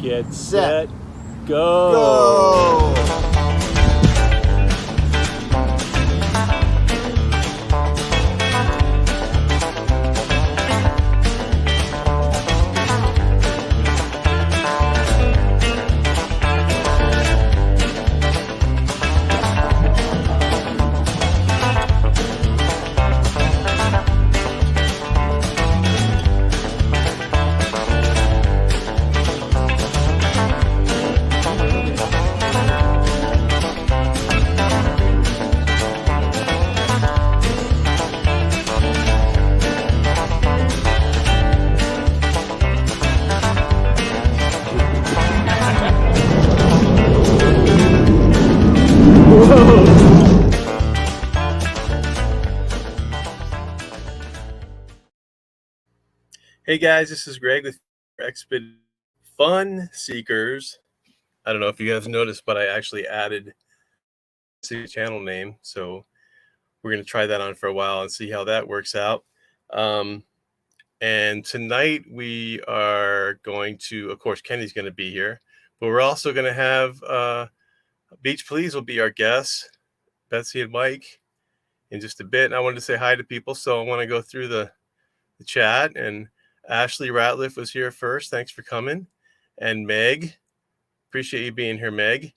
Get set, go! Hey guys, this is Greg with Exped Fun Seekers. I don't know if you guys noticed, but I actually added the channel name, so we're going to try that on for a while and see how that works out. And tonight we are going to, of course, Kenny's going to be here, but we're also going to have Beach Please will be our guests, Betsy and Mike, in just a bit. And I wanted to say hi to people, so I want to go through the chat. And Ashley Ratliff was here first. Thanks for coming. And Meg, appreciate you being here, Meg.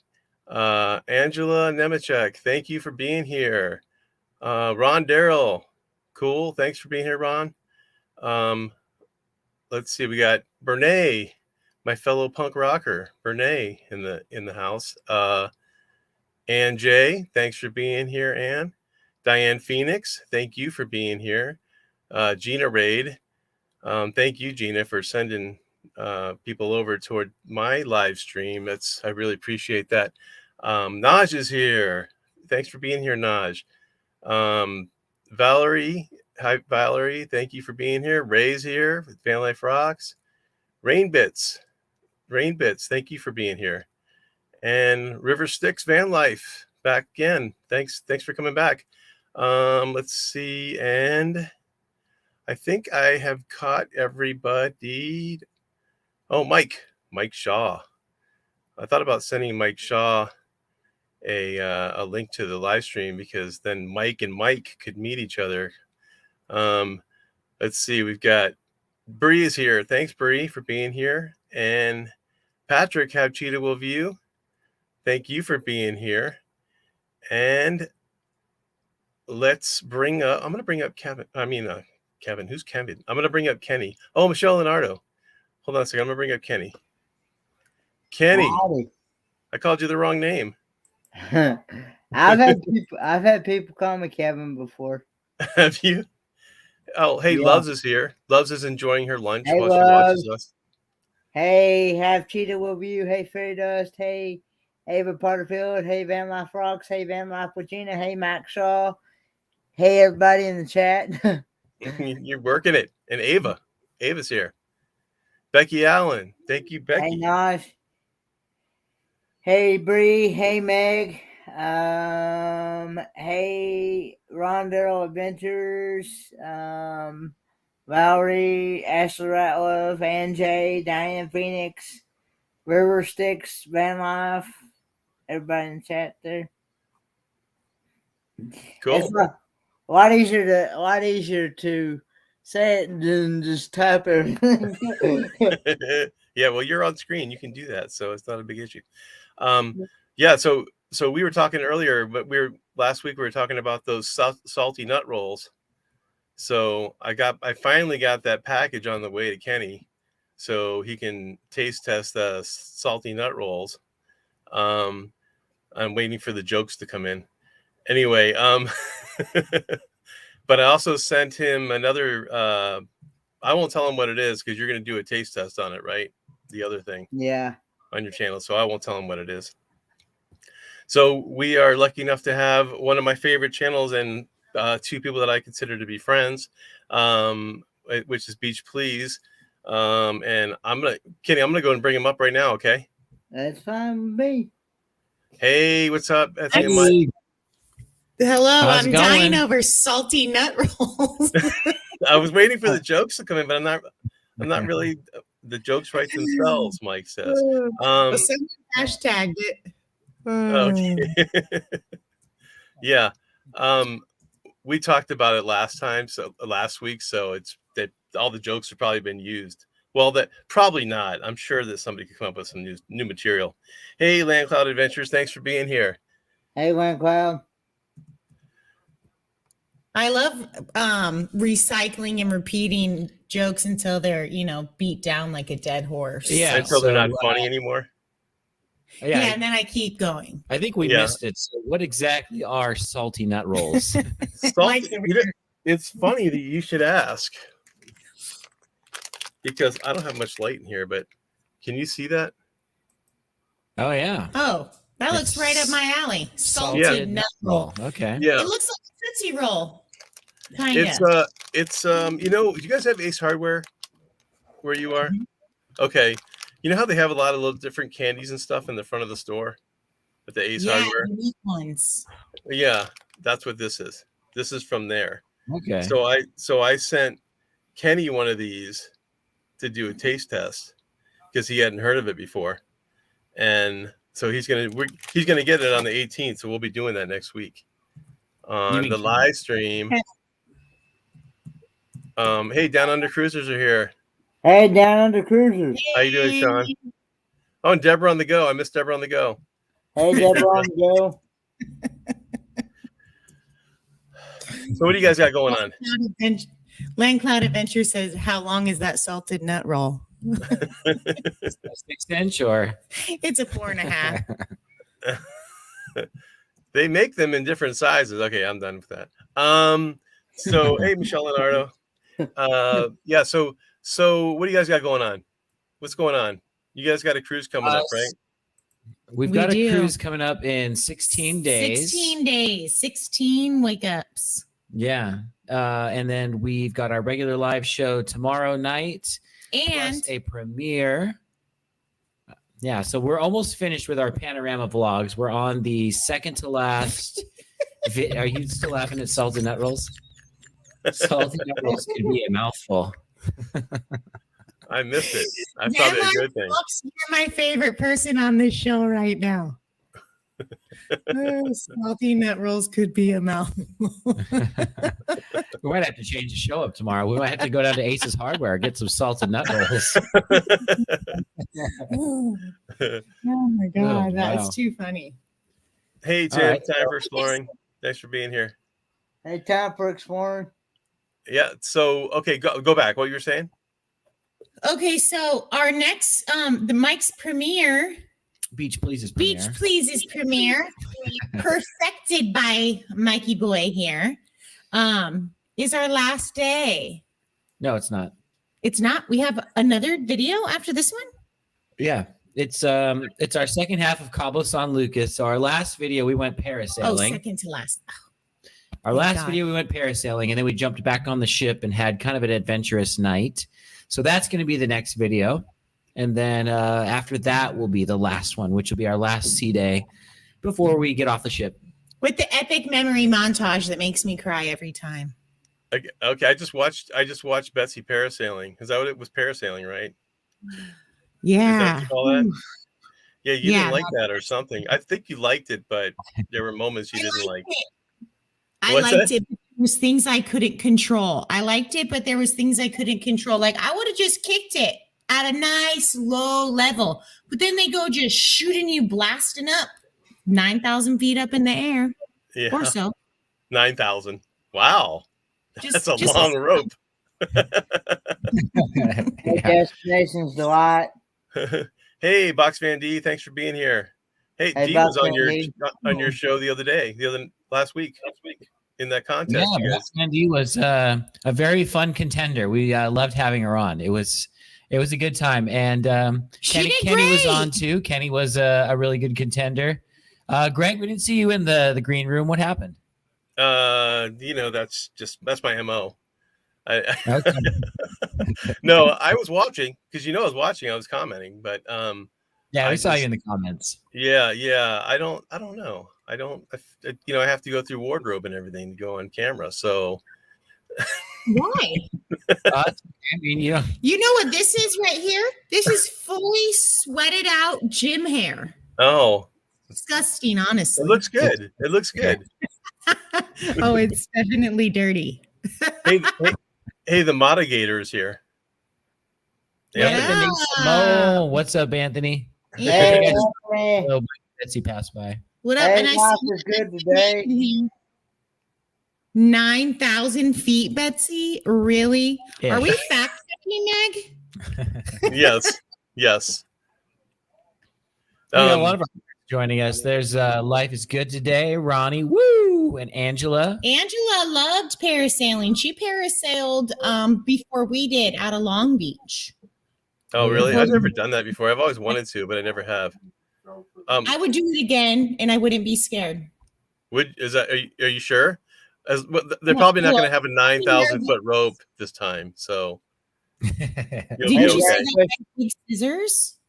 Angela Nemechek, thank you for being here. Ron Darrell, cool. Thanks for being here, Ron. Let's see, we got Bernay, my fellow punk rocker, Bernay in the house. Ann J, thanks for being here, Ann. Diane Phoenix, thank you for being here. Gina Raid, thank you, Gina, for sending people over toward my live stream. I really appreciate that. Naj is here. Thanks for being here, Naj. Valerie, hi, Valerie. Thank you for being here. Ray's here with Van Life Rocks. Rainbits, thank you for being here. And River Styx Van Life, back again. Thanks for coming back. Let's see, and I think I have caught everybody. Oh, Mike Shaw. I thought about sending Mike Shaw a link to the live stream, because then Mike and Mike could meet each other. Let's see, we've got Bree is here. Thanks, Bree, for being here. And Patrick, Have Cheetah Will View, thank you for being here. And let's bring up, I'm going to bring up Kevin. Kevin, who's Kevin? I'm going to bring up Kenny. Oh, Michelle Leonardo. Hold on a second. I'm going to bring up Kenny. Kenny, howdy. I called you the wrong name. I've had people call me Kevin before. Have you? Oh, hey, yeah. Loves is here. Loves is enjoying her lunch while she watches us. Hey, Have Cheetah Will View. Hey, Fairy Dust. Hey, Ava Potterfield. Hey, Van Life Rocks. Hey, Van Life with Gina. Hey, Mike Shaw. Hey, everybody in the chat. You're working it. And Ava's here. Becky Allen. Thank you, Becky. Hey, Naj. Hey, Bree. Hey, Meg. Hey, Ron Darrell Adventures. Valerie, Ashley Ratliff, Ann J, Diane Phoenix, River Styx, Van Life. Everybody in the chat there. Cool. It's a lot easier to say it than just type everything. Yeah, well, you're on screen. You can do that, so it's not a big issue. Yeah, so we were talking earlier, but last week we were talking about those salty nut rolls. So I finally got that package on the way to Kenny, so he can taste test the salty nut rolls. I'm waiting for the jokes to come in. Anyway, but I also sent him another. I won't tell him what it is, because you're going to do a taste test on it, right? The other thing. Yeah. On your channel, so I won't tell him what it is. So we are lucky enough to have one of my favorite channels and two people that I consider to be friends, which is Beach Please. And Kenny, I'm gonna go and bring him up right now. Okay. That's fine with me. Hey, what's up? Hello, I'm dying over salty nut rolls. I was waiting for the jokes to come in, but I'm not really The jokes write themselves, Mike says. Well, someone hashtagged it. Okay. Yeah. We talked about it last week, so it's that all the jokes have probably been used. Well, that probably not. I'm sure that somebody could come up with some new material. Hey, Land Cloud Adventures, thanks for being here. Hey, Land Cloud. I love recycling and repeating jokes until they're, beat down like a dead horse. Yeah. Until they're not funny anymore. Yeah, and then I keep going. I think we missed it. So what exactly are salty nut rolls? It's funny that you should ask, because I don't have much light in here, but can you see that? Oh, yeah. Oh, that looks right up my alley. Salted nut roll. Okay. Yeah. It looks like a Tootsie Roll. It's do you guys have Ace Hardware where you are? Okay. You know how they have a lot of little different candies and stuff in the front of the store at the Ace Hardware? Unique ones. Yeah, that's what this is. This is from there. Okay. So I sent Kenny one of these to do a taste test because he hadn't heard of it before, and so he's gonna get it on the 18th. So we'll be doing that next week on the live stream. Hey, Down Under Cruisers are here. Hey, Down Under Cruisers. How you doing, Sean? Oh, and Deborah on the go. I missed Deborah on the go. Hey, Deborah on the go. So what do you guys got going on? Land Cloud Adventure says, how long is that salted nut roll? 6-inch or? It's a 4.5. They make them in different sizes. Okay, I'm done with that. So hey, Michelle Leonardo. Yeah, so what do you guys got going on? What's going on? You guys got a cruise coming up, right? We got a cruise coming up in 16 days. 16 days, 16 wake ups. Yeah. And then we've got our regular live show tomorrow night. And plus a premiere. Yeah, so we're almost finished with our panorama vlogs. We're on the second to last. Are you still laughing at salted nut rolls? Salted nut rolls could be a mouthful. I missed it. That's probably a good thing. You're my favorite person on this show right now. Salty nut rolls could be a mouthful. We might have to change the show up tomorrow. We might have to go down to Ace's Hardware, get some salted nut rolls. Oh my God, that's too funny. Hey, Tim, right. time for exploring. Thanks for being here. Hey, time for exploring. Yeah. So, okay, go back. What you were saying? Okay, so our next, the Mike's premiere. Beach Pleases premiere, perfected by Mikey Boy here, is our last day. No, it's not. It's not. We have another video after this one. Yeah, it's our second half of Cabo San Lucas. So our last video we went parasailing. Oh, second to last. Our last video we went parasailing, and then we jumped back on the ship and had kind of an adventurous night. So that's going to be the next video. And then after that will be the last one, which will be our last sea day before we get off the ship. With the epic memory montage that makes me cry every time. Okay, I just watched Betsy parasailing. Is that what it was? Parasailing, right? Yeah. Is that what you call that? Yeah, you didn't like that or something. I think you liked it, but there were moments you didn't like. I liked it. But there was things I couldn't control. I liked it, but there was things I couldn't control. Like I would have just kicked it at a nice low level, but then they go just shooting you, blasting up 9,000 feet up in the air, or so. 9,000. Wow, that's a long rope. Destinations Delight. Hey, Box Van D, thanks for being here. Hey, D was on your show last week in that contest. Yeah, Box Van D was a very fun contender. We loved having her on. It was a good time, and Kenny was on too. Kenny was a really good contender. Greg, we didn't see you in the green room. What happened? That's my MO. Okay. No, I was watching because I was watching. I was commenting, but yeah, I saw you in the comments. Yeah. I don't know. I have to go through wardrobe and everything to go on camera. So Why? I mean, You know what this is right here? This is fully sweated out gym hair. Oh, Disgusting, honestly. it looks good. It looks good. Oh, it's definitely dirty. Hey, the Modigator is here. Yeah. Oh, what's up, Anthony? Hey, guys- Anthony. Hello, Betsy passed by. What up? Hey, And I life see is good today. 9,000 feet, Betsy. Really? Yeah. Are we fact checking, Meg? Yes. Yes. We got a lot of our friends joining us. There's Life is Good Today, Ronnie, woo, and Angela. Angela loved parasailing. She parasailed before we did out of Long Beach. Oh, really? I've never done that before. I've always wanted to, but I never have. I would do it again, and I wouldn't be scared. Are you sure? They're probably not going to have a 9,000-foot rope this time, so you'll Didn't be you okay. say that big scissors?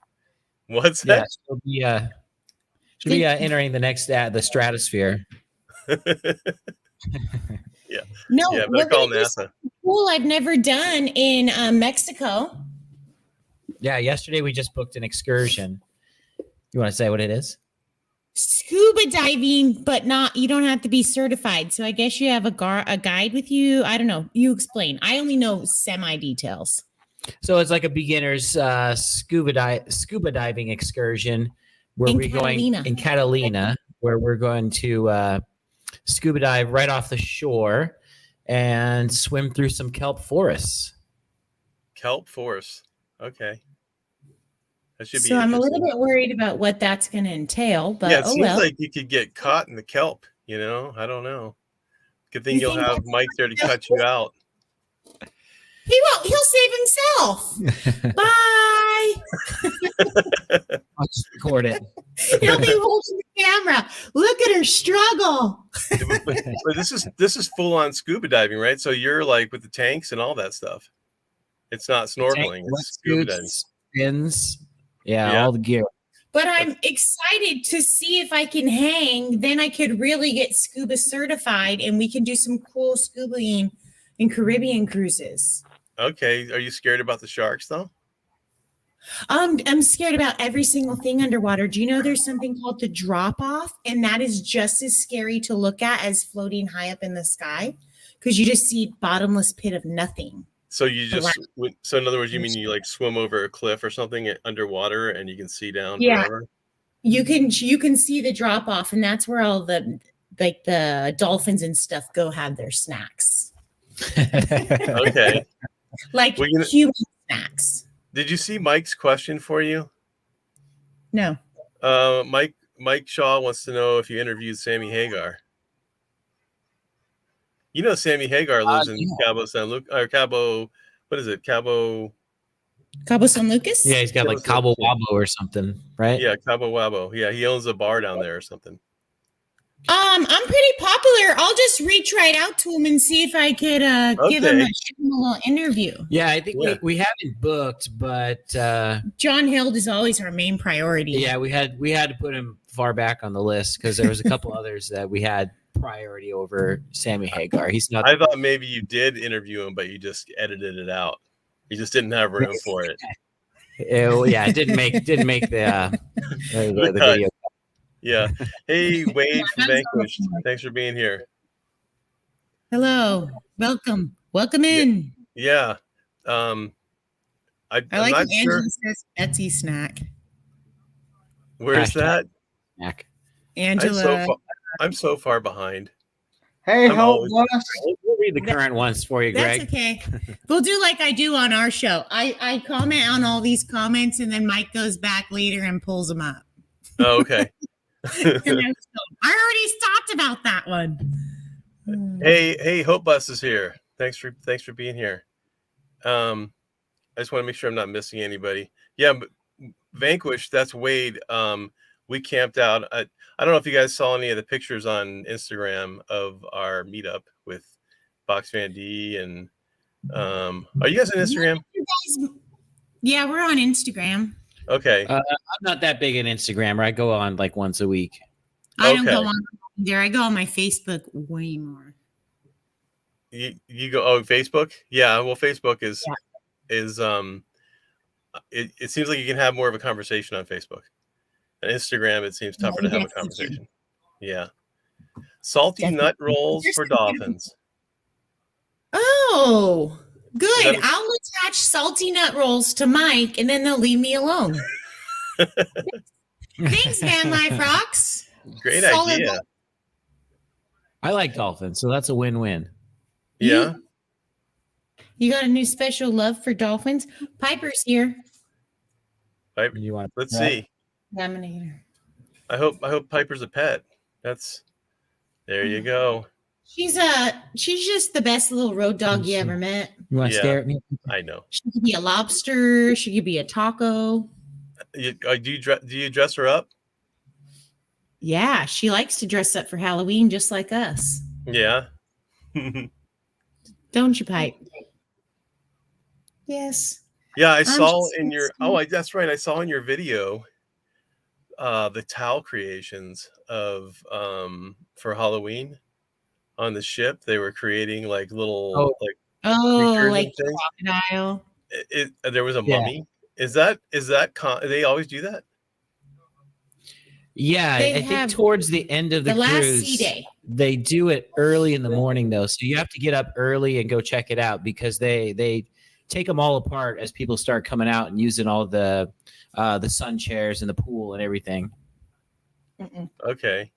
What's Yeah, that? she'll be entering the next the stratosphere. No, Yeah, we're better call gonna do NASA. something cool I've never done in Mexico. Yeah, yesterday we just booked an excursion. You want to say what it is? Scuba diving, but you don't have to be certified. So I guess you have a guide with you. I don't know. You explain. I only know semi details. So it's like a beginner's scuba diving excursion where we're going in Catalina, where we're going to scuba dive right off the shore and swim through some kelp forests. Kelp force. Okay. That should be So I'm a little interesting. bit worried about what that's going to entail, but Yeah, it seems like you could get caught in the kelp, I don't know. Good thing you'll have Mike there to cut you out. He won't. He'll save himself. Bye. I'll just record it. He'll be holding the camera. Look at her struggle. But this is full on scuba diving, right? So you're like with the tanks and all that stuff. It's not snorkeling, it's scuba diving. Fins. Yeah, all the gear. But I'm excited to see if I can hang. Then I could really get scuba certified, and we can do some cool scubaing in Caribbean cruises. Okay. Are you scared about the sharks though? I'm scared about every single thing underwater. Do you know there's something called the drop off? And that is just as scary to look at as floating high up in the sky, because you just see bottomless pit of nothing. So so in other words, you mean you like swim over a cliff or something underwater and you can see down forever? You can see the drop off, and that's where all the dolphins and stuff go have their snacks. Okay. Like human snacks. Did you see Mike's question for you? No. Mike Shaw wants to know if you interviewed Sammy Hagar. You know Sammy Hagar lives in Cabo San Lucas, or Cabo, what is it? Cabo San Lucas? Yeah, he's got like Cabo Wabo or something, right? Yeah, Cabo Wabo. Yeah, he owns a bar down there or something. I'm pretty popular. I'll just reach right out to him and see if I could give him a little interview. Yeah, I think we haven't booked, but John Hild is always our main priority. Yeah, we had to put him far back on the list because there was a couple others that we had priority over Sammy Hagar. He's not. I thought maybe you did interview him, but you just edited it out. You just didn't have room for it. It didn't make the video. Yeah. Hey, Wade from Vanquished. Thanks for being here. Hello. Welcome in. Yeah. I like when Angela says Betsy snack. Where's that? Snack. Angela. I'm so far behind. Hey, we'll read the current ones for you, Greg. That's okay. We'll do like I do on our show. I comment on all these comments, and then Mike goes back later and pulls them up. Oh, okay. I already talked about that one. Hey, Hope Bus is here. Thanks for being here. I just want to make sure I'm not missing anybody. Yeah, but Vanquish, that's Wade. We camped out. I don't know if you guys saw any of the pictures on Instagram of our meetup with Box Van D and are you guys on Instagram? Yeah, we're on Instagram. Okay. I'm not that big on Instagram. I go on like once a week. I don't go on there. I go on my Facebook way more. You go Facebook? Yeah, well Facebook is it seems like you can have more of a conversation on Facebook. On Instagram it seems tougher to have a conversation. Yeah. Salty nut rolls for dolphins. Oh, good. That- I'll attach salty nut rolls to Mike and then they'll leave me alone. Thanks, Van Life Rocks. Great Solid idea. one. I like dolphins, so that's a win-win. Yeah. You got a new special love for dolphins? Piper's here. You want? Let's see. Laminator. I hope Piper's a pet. There you go. She's just the best little road dog you ever met. You want to Yeah. stare at me? I know. She could be a lobster. She could be a taco. Do you dress her up? Yeah, she likes to dress up for Halloween just like us. Yeah. Don't you, Pipe? Yes. Yeah, I I'm saw just in your that's right. I saw in your video the towel creations of for Halloween on the ship. They were creating like little creatures like and things. crocodile. There was a Yeah. mummy. Is that they always do that? Yeah, They I have think towards the end of the last cruise, sea day. they do it early in the morning though, so you have to get up early and go check it out because they take them all apart as people start coming out and using all the sun chairs and the pool and everything. Okay.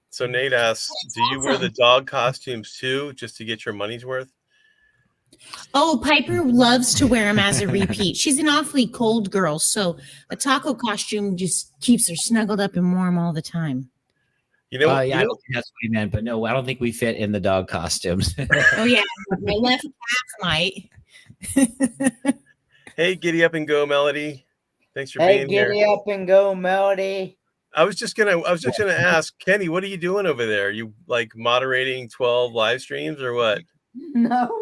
So Nate asks, do you wear the dog costumes too, just to get your money's worth? Oh, Piper loves to wear them as a repeat. She's an awfully cold girl, so a taco costume just keeps her snuggled up and warm all the time. You know, Yeah, I don't think that's what he meant, but no, I don't think we fit in the dog costumes. Oh yeah, my left half might. Hey, giddy up and go, Melody. Thanks for Hey, being here. giddy up and go, Melody. I was just gonna ask Kenny, what are you doing over there? You like moderating 12 live streams or what? No.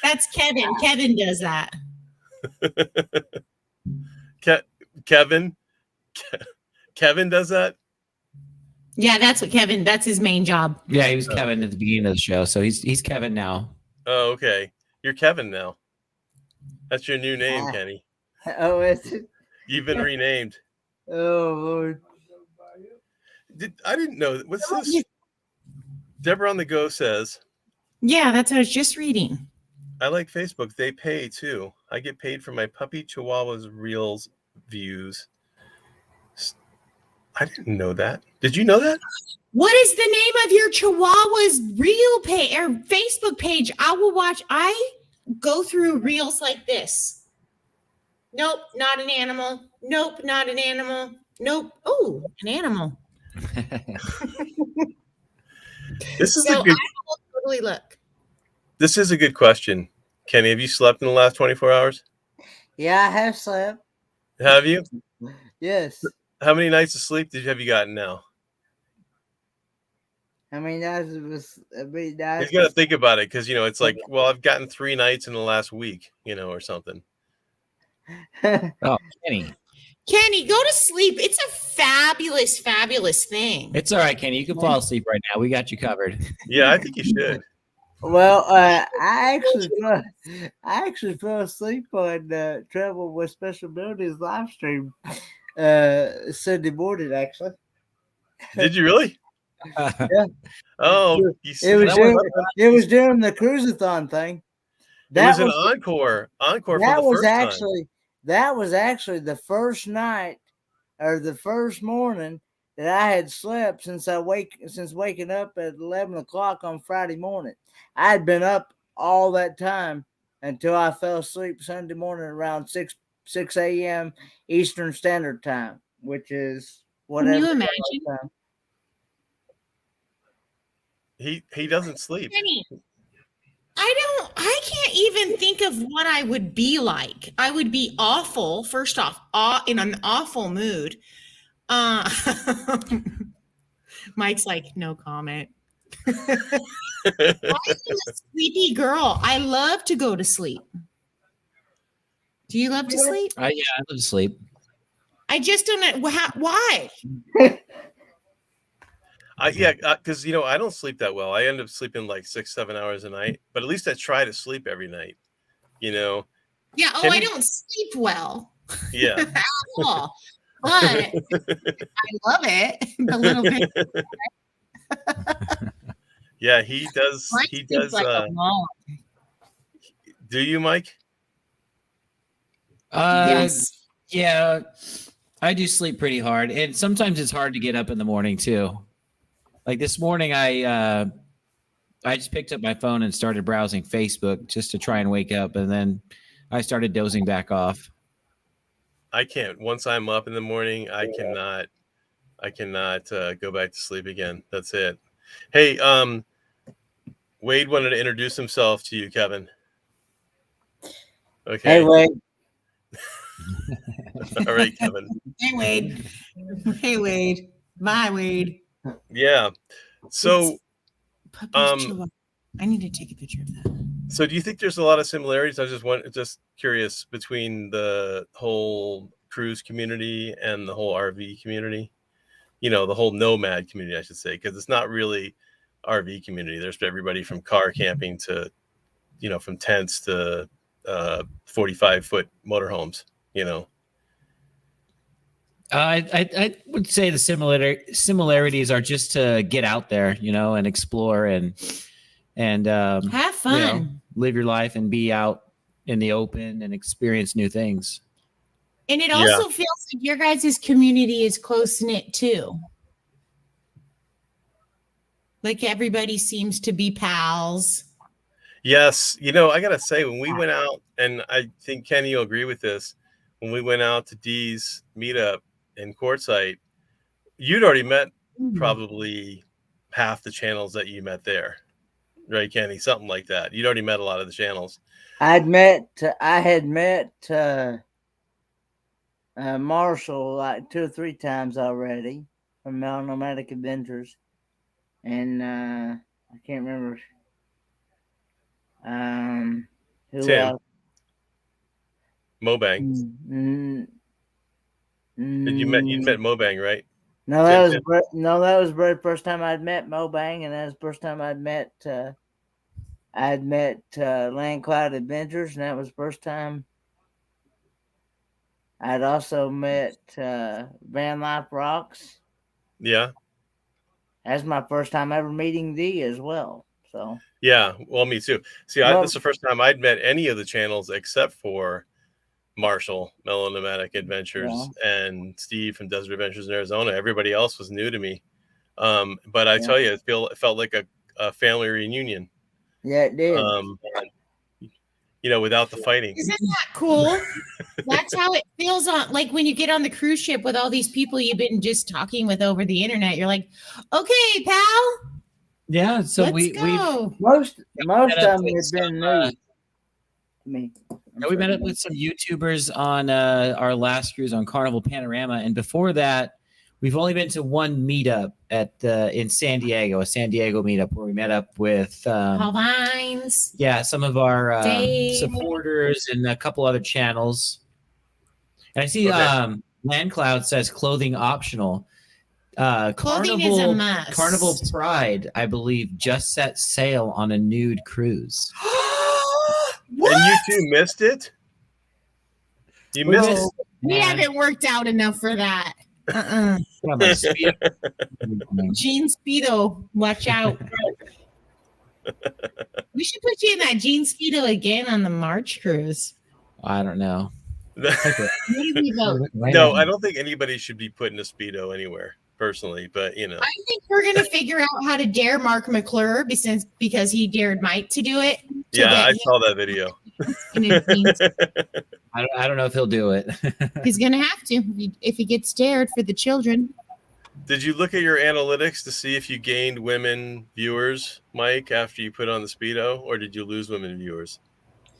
That's Kevin. Kevin does that. Kevin does that? Yeah, that's his main job. Yeah, he was Kevin at the beginning of the show, so he's Kevin now. Oh, okay. You're Kevin now. That's your new name, Kenny. Oh, is it? You've been renamed. Oh, Lord. I didn't know. What's this? Deborah on the Go says, Yeah, that's what I was just reading. I like Facebook. They pay too. I get paid for my puppy Chihuahua's Reels views. I didn't know that. Did you know that? What is the name of your Chihuahua's reel page or Facebook page? I go through reels like this. Nope, not an animal. Nope, not an animal. Nope. Oh, an animal. This is So a good. I will totally look. This is a good question, Kenny. Have you slept in the last 24 hours? Yeah, I have slept. Have you? Yes. How many nights of sleep have you gotten now? I mean, that's He's got to think about it because it's like, well, I've gotten 3 nights in the last week, or something. Oh, Kenny. Kenny, go to sleep. It's a fabulous, fabulous thing. It's all right, Kenny. You can fall asleep right now. We got you covered. Yeah, I think you should. Well, I actually fell asleep on Travel with Special Abilities live stream Sunday morning. Actually, Did you really? Yeah. Oh, it was during the cruisathon thing. It was an encore for the first time. That was actually the first night or the first morning that I had slept since waking up at 11 o'clock on Friday morning. I had been up all that time until I fell asleep Sunday morning around 6 a.m. Eastern Standard Time, which is whatever. Can you imagine? He doesn't sleep. Kenny, I can't even think of what I would be like. I would be awful. First off, in an awful mood. Mike's like, no comment. I am a sleepy girl. I love to go to sleep. Do you love to sleep? Yeah, I love to sleep. I just don't know why. because I don't sleep that well. I end up sleeping like 6-7 hours a night, but at least I try to sleep every night. Yeah. Oh, Can I you- don't sleep well Yeah. at all, but I love it. The little bit. Yeah, he does. Mine He sleeps does. like a mom. Do you, Mike? Yes. Yeah, I do sleep pretty hard, and sometimes it's hard to get up in the morning too. Like this morning, I just picked up my phone and started browsing Facebook just to try and wake up, and then I started dozing back off. I can't. Once I'm up in the morning, I cannot go back to sleep again. That's it. Hey, Wade wanted to introduce himself to you, Kevin. Okay. Hey, Wade. All right, Kevin. Hey, Wade. Hey, Wade. Bye, Wade. Yeah. So, Puppy's chihuahua. I need to take a picture of that. so do you think there's a lot of similarities? I was just curious between the whole cruise community and the whole RV community. The whole nomad community, I should say, because it's not really RV community. There's everybody from car camping to, from tents to 45-foot motorhomes. I would say the similarities are just to get out there, and explore and Have fun. live your life and be out in the open and experience new things. And it also feels like your guys' community is close knit too. Like everybody seems to be pals. Yes. I got to say, when we went out, and I think Kenny will agree with this, when we went out to Dee's meetup in Quartzsite, you'd already met probably half the channels that you met there. Right, Kenny? Something like that. You'd already met a lot of the channels. I had met Marshall like 2 or 3 times already from Nomadic Adventures, and I can't remember who Tim. else. Mobang. You met Mobang, right? No, that was the very first time I'd met Mobang, and that was the first time I'd met Land Cloud Adventures, and that was the first time I'd also met Van Life Rocks. Yeah. That's my first time ever meeting Dee as well. So yeah, well, me too. See, this is the first time I'd met any of the channels except for Marshall, Mellow Nomadic Adventures, and Steve from Desert Adventures in Arizona. Everybody else was new to me. But I tell you, it felt like a family reunion. Yeah, it did. Without the fighting. Isn't that cool? That's how it feels like when you get on the cruise ship with all these people you've been just talking with over the internet. You're like, okay, pal. Yeah, so Let's go. Most of them have been new to me. We met up with some YouTubers on our last cruise on Carnival Panorama, and before that, we've only been to one meetup in San Diego, a San Diego meetup where we met up with Paul Vines. Yeah, some of our supporters and a couple other channels. And I see Land Cloud says clothing optional. Clothing is a must. Carnival Pride, I believe, just set sail on a nude cruise. What? And you two missed it? You missed it? We haven't worked out enough for that. Jean Speedo, watch out. We should put you in that Jean Speedo again on the March cruise. I don't know. No, I don't think anybody should be put in a Speedo anywhere, personally, but I think we're going to figure out how to dare Mark McClure because he dared Mike to do it. Yeah, I saw that video. I don't know if he'll do it. He's going to have to if he gets dared for the children. Did you look at your analytics to see if you gained women viewers, Mike, after you put on the Speedo, or did you lose women viewers?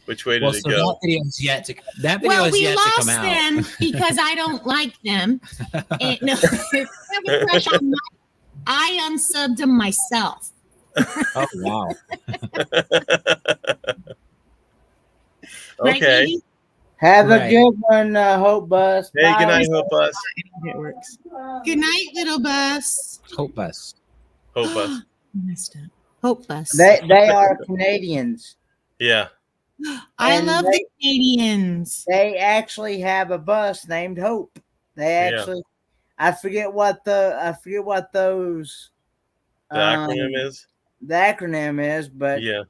Which way did it go? That video is yet to come out. We lost them because I don't like them. And, no, I unsubbed them myself. Oh, wow. Okay. Right, have a good one, Hope Bus. Hey, good night, Hope Bus. it works. Good night, little bus. Hope Bus. Hope Bus. Messed up. Hope Bus. They are Canadians. Yeah. I And love the Canadians. They actually have a bus named Hope. They actually, I forget what those The acronym is. The acronym is, but Yeah.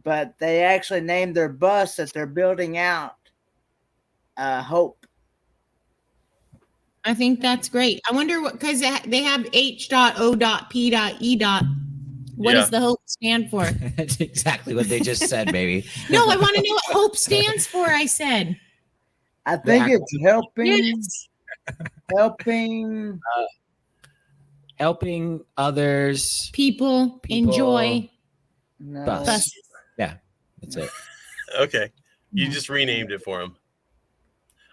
But they actually named their bus that they're building out Hope. I think that's great. I wonder what, because they have H.O.P.E. What does the hope stand for? That's exactly what they just said, baby. No, I want to know what hope stands for. I said. I think it's helping others. People enjoy. No. Bus. Yeah, that's it. Okay. You just renamed it for him.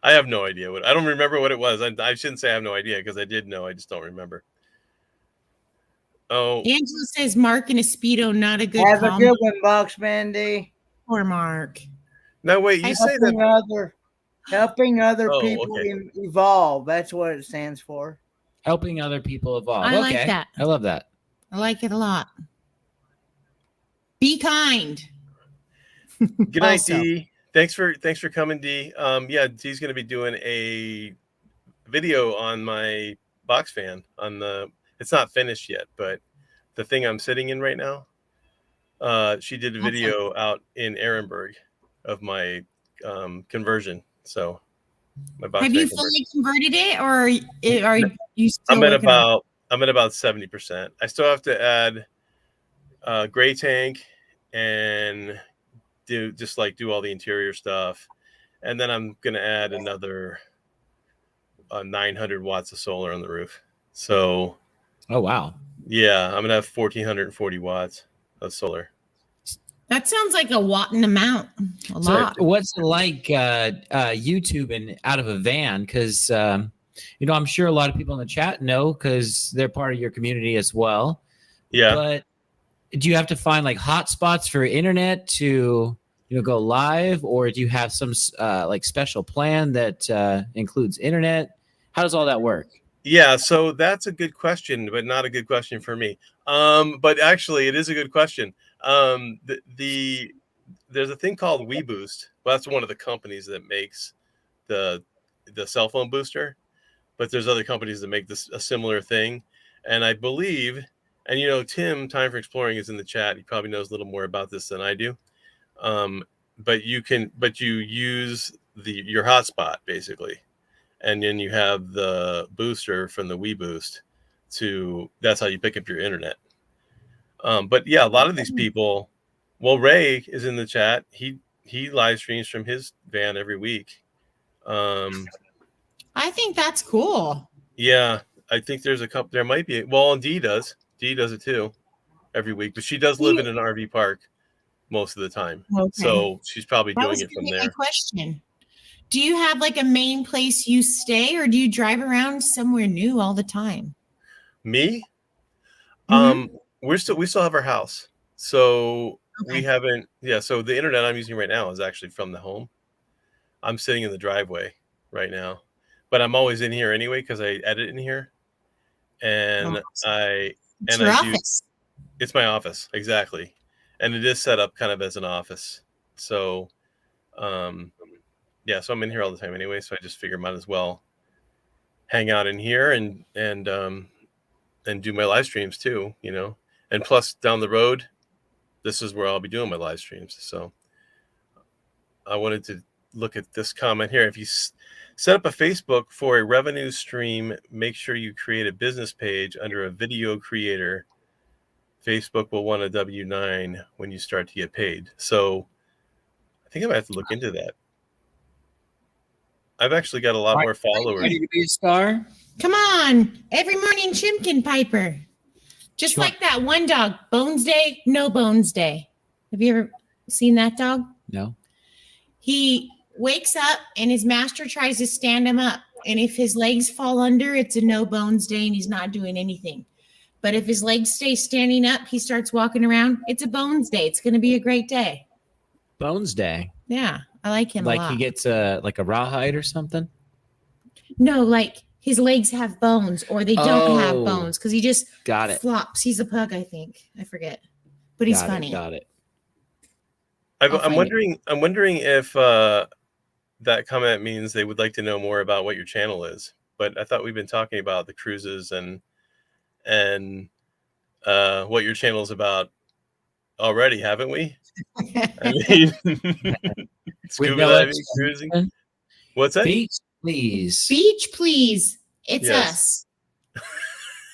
I have no idea I don't remember what it was. I shouldn't say I have no idea because I did know. I just don't remember. Oh. Angela says Mark and a Speedo, not a good Have combo. a good one, Box Mandy. Poor Mark. No, wait, you say that helping other people evolve. That's what it stands for. Helping other people evolve. I like that. I love that. I like it a lot. Be kind. Good night, Dee. Thanks for coming, Dee. Yeah, Dee's going to be doing a video on my box fan on it's not finished yet, but the thing I'm sitting in right now. She did a video out in Ehrenberg of my conversion. So my box. Have you fully converted it, or are you still? I'm at about 70%. I still have to add gray tank and do all the interior stuff, and then I'm gonna add another 900 watts of solar on the roof. So, oh wow, yeah, I'm gonna have 1440 watts of solar. That sounds like a watting amount. A lot. What's it like YouTube out of a van? Because I'm sure a lot of people in the chat know because they're part of your community as well. Yeah. But do you have to find like hotspots for internet to go live, or do you have some like special plan that includes internet? How does all that work? Yeah, so that's a good question, but not a good question for me. But actually, it is a good question. There's a thing called WeBoost. Well, that's one of the companies that makes the cell phone booster, but there's other companies that make a similar thing. And I believe, and Tim, Time for Exploring, is in the chat. He probably knows a little more about this than I do. But you use your hotspot basically, and then you have the booster from the WeBoost that's how you pick up your internet. But yeah, a lot of these people. Well, Ray is in the chat. He live streams from his van every week. I think that's cool. Yeah, I think there's a couple. There might be. Well, and Dee does. Dee does it too, every week. But she does live in an RV park most of the time, so she's probably doing it from there. Question: do you have like a main place you stay, or do you drive around somewhere new all the time? Me? Mm-hmm. We still have our house, so we haven't. Yeah, so the internet I'm using right now is actually from the home. I'm sitting in the driveway right now, but I'm always in here anyway because I edit in here, and office. It's my office, exactly, and it is set up kind of as an office. So, yeah, so I'm in here all the time anyway. So I just figure might as well hang out in here and do my live streams too, and plus down the road, this is where I'll be doing my live streams. So I wanted to look at this comment here. If you set up a Facebook for a revenue stream, make sure you create a business page under a video creator. Facebook will want a W-9 when you start to get paid. So I think I might have to look into that. I've actually got a lot more followers. Ready to be a star? Come on, every morning Chimkin Piper. Just like that one dog, Bones Day, no Bones Day. Have you ever seen that dog? No. He wakes up and his master tries to stand him up. And if his legs fall under, it's a no bones day and he's not doing anything. But if his legs stay standing up, he starts walking around. It's a bones day. It's going to be a great day. Bones Day. Yeah, I like him a lot. Like he gets like a rawhide or something? No, like his legs have bones or they don't have Oh. bones because he just Got it. flops. He's a pug, I think. I forget, but he's funny. Got it. I'm wondering if that comment means they would like to know more about what your channel is. But I thought we've been talking about the cruises and what your channel is about already, haven't we? I mean, scuba diving, cruising. What's that? Beach, please. Beach, please. It's Yes.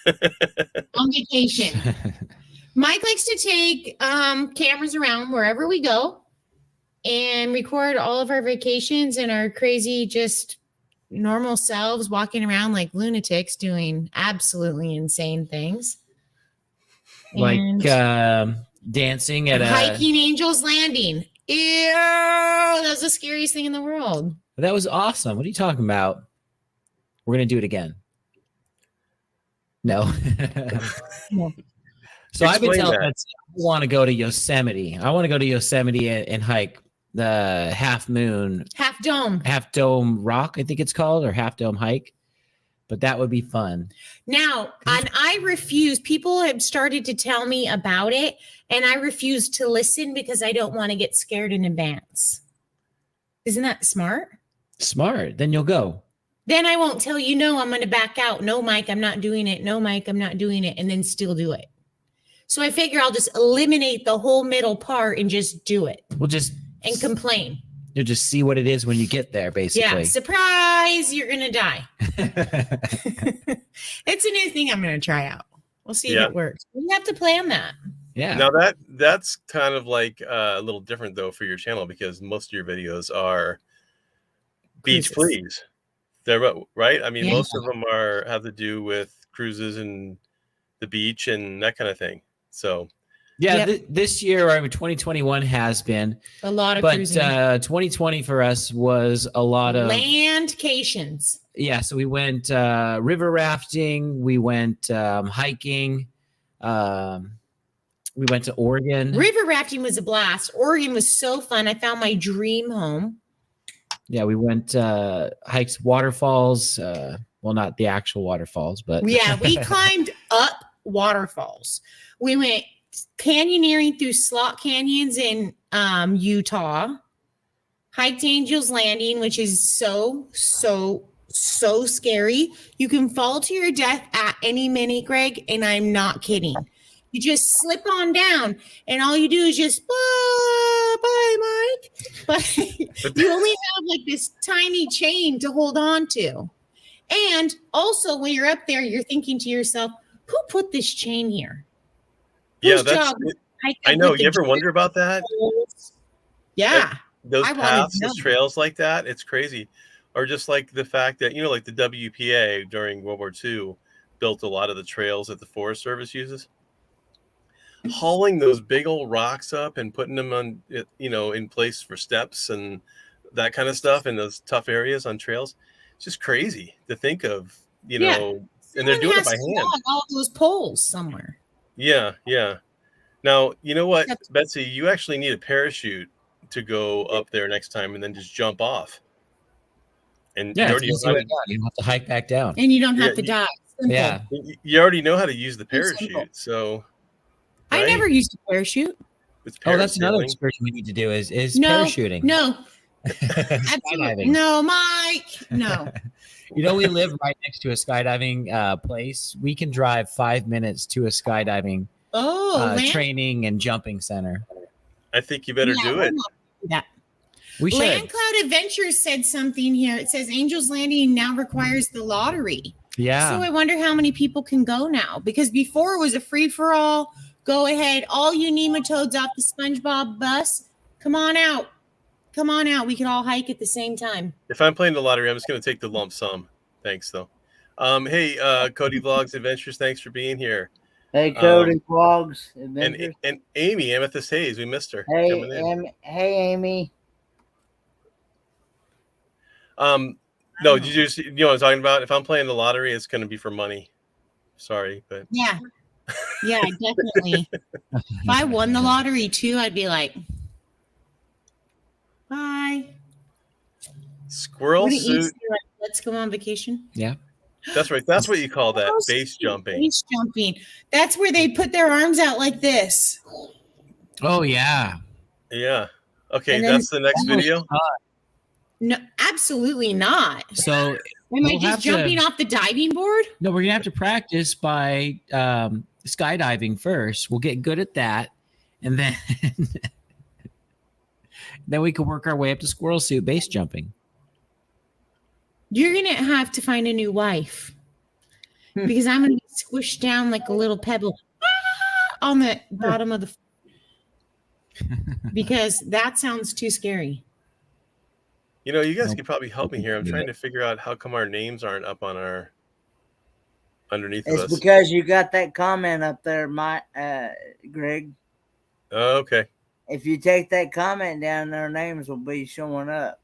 us on vacation. Mike likes to take cameras around wherever we go and record all of our vacations and our crazy, just normal selves walking around like lunatics doing absolutely insane things. Like And dancing at hiking Angel's Landing. Ew, that was the scariest thing in the world. That was awesome. What are you talking about? We're going to do it again. No. No. So I've been Explain telling that. Betsy, I want to go to Yosemite. I want to go to Yosemite and hike the Half Dome Rock, I think it's called, or Half Dome Hike. But that would be fun. Now, and I refuse. People have started to tell me about it, and I refuse to listen because I don't want to get scared in advance. Isn't that smart? Smart. Then you'll go. Then I won't tell you, no, I'm going to back out. No, Mike, I'm not doing it. No, Mike, I'm not doing it. And then still do it. So I figure I'll just eliminate the whole middle part and just do it. And complain. You'll just see what it is when you get there, basically. Yeah, surprise, you're going to die. It's a new thing I'm going to try out. We'll see if it works. We have to plan that. Yeah. Now that's kind of like a little different though for your channel because most of your videos are beach please. They're right. I mean, most of them have to do with cruises and the beach and that kind of thing. So this year, I mean, 2021 has been a lot of cruising. 2020 for us was a lot of landcations. Yeah, so we went river rafting, we went hiking, we went to Oregon. River rafting was a blast. Oregon was so fun. I found my dream home. Yeah, we went hiked waterfalls. Well, not the actual waterfalls, but yeah, we climbed up waterfalls. We went canyoneering through slot canyons in Utah. Hiked Angel's Landing, which is so scary. You can fall to your death at any minute, Greg, and I'm not kidding. You just slip on down, and all you do is just bye, Mike. But you only have like this tiny chain to hold on to. And also, when you're up there, you're thinking to yourself, "Who put this chain here?" Yeah, I know. You ever wonder about that? Yeah, those paths, those trails like that. It's crazy. Or just like the fact that like the WPA during World War II built a lot of the trails that the Forest Service uses. Hauling those big old rocks up and putting them on, in place for steps and that kind of stuff in those tough areas on trails. It's just crazy to think of, and they're doing it by hand. All those poles somewhere. Yeah. Now, you know what, Betsy, you actually need a parachute to go up there next time and then just jump off. And you don't have to hike back down. And you don't have to die. Simple. Yeah. You already know how to use the parachute. So I never used a parachute. That's another excursion we need to do is parachuting. No. No, Mike. No. We live right next to a skydiving place. We can drive 5 minutes to a skydiving training and jumping center. I think you better do it. Yeah. We should. Land Cloud Adventures said something here. It says Angel's Landing now requires the lottery. Yeah. So I wonder how many people can go now, because before it was a free for all. Go ahead, all you nematodes off the SpongeBob bus. Come on out. We can all hike at the same time. If I'm playing the lottery, I'm just going to take the lump sum. Thanks, though. Hey, Cody Vlogs Adventures, thanks for being here. Hey, Cody Vlogs Adventures. And Amy, Amethyst Hayes, we missed her. Hey, Amy. No, did you know what I'm talking about? If I'm playing the lottery, it's going to be for money. Sorry, but yeah, definitely. If I won the lottery too, I'd be like, bye. Squirrel suit. Let's go on vacation. Yeah. That's right. That's what you call that, base jumping. Base jumping. That's where they put their arms out like this. Oh yeah. Yeah. Okay, And then- that's the next video. No, absolutely not. So Am I just jumping off the diving board? No, we're gonna have to practice by skydiving first. We'll get good at that, and then then we can work our way up to squirrel suit base jumping. You're gonna have to find a new wife because I'm gonna be squished down like a little pebble on the bottom of the. Because that sounds too scary. You know, you guys could probably help me here. I'm trying to figure out how come our names aren't up on our underneath of us. It's because you got that comment up there, Greg. Oh, okay. If you take that comment down, their names will be showing up.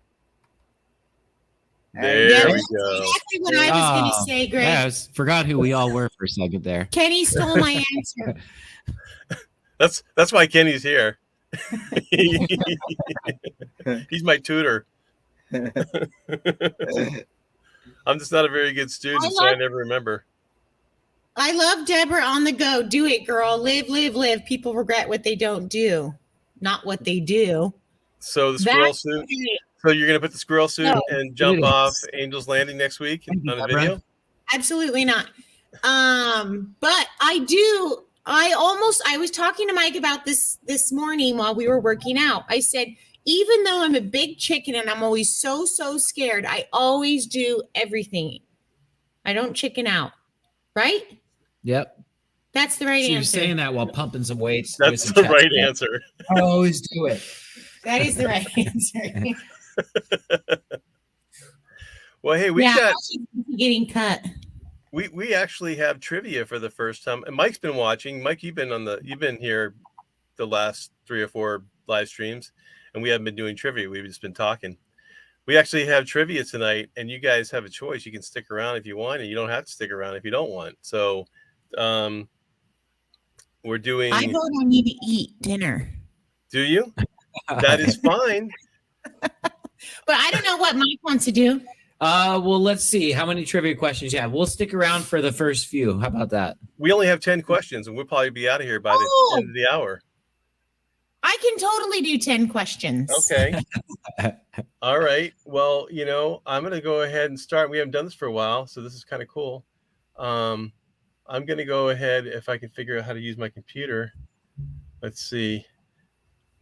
There Yeah, we that's go. exactly what I was going to say, Greg. Yeah, forgot who we all were for a second there. Kenny stole my answer. That's why Kenny's here. He's my tutor. I'm just not a very good student, so I never remember. I love Deborah on the go. Do it, girl. Live, live, live. People regret what they don't do, not what they do. So the squirrel suit. So you're going to put the squirrel suit and jump off Angel's Landing next week on a video? Absolutely not. But I do. I was talking to Mike about this morning while we were working out. I said, even though I'm a big chicken and I'm always so scared, I always do everything. I don't chicken out. Right? Yep. That's the right answer. She was saying that while pumping some weights. That's the right answer. I always do it. That is the right answer. Well, hey, we got getting cut. We actually have trivia for the first time, and Mike's been watching. Mike, you've been here the last 3 or 4 live streams, and we haven't been doing trivia. We've just been talking. We actually have trivia tonight, and you guys have a choice. You can stick around if you want, and you don't have to stick around if you don't want. So, we're doing. I vote I need to eat dinner. Do you? That is fine. But I don't know what Mike wants to do. Well, let's see how many trivia questions you have. We'll stick around for the first few. How about that? We only have 10 questions, and we'll probably be out of here by the end of the hour. I can totally do 10 questions. Okay. All right. Well, I'm going to go ahead and start. We haven't done this for a while, so this is kind of cool. I'm going to go ahead if I can figure out how to use my computer. Let's see.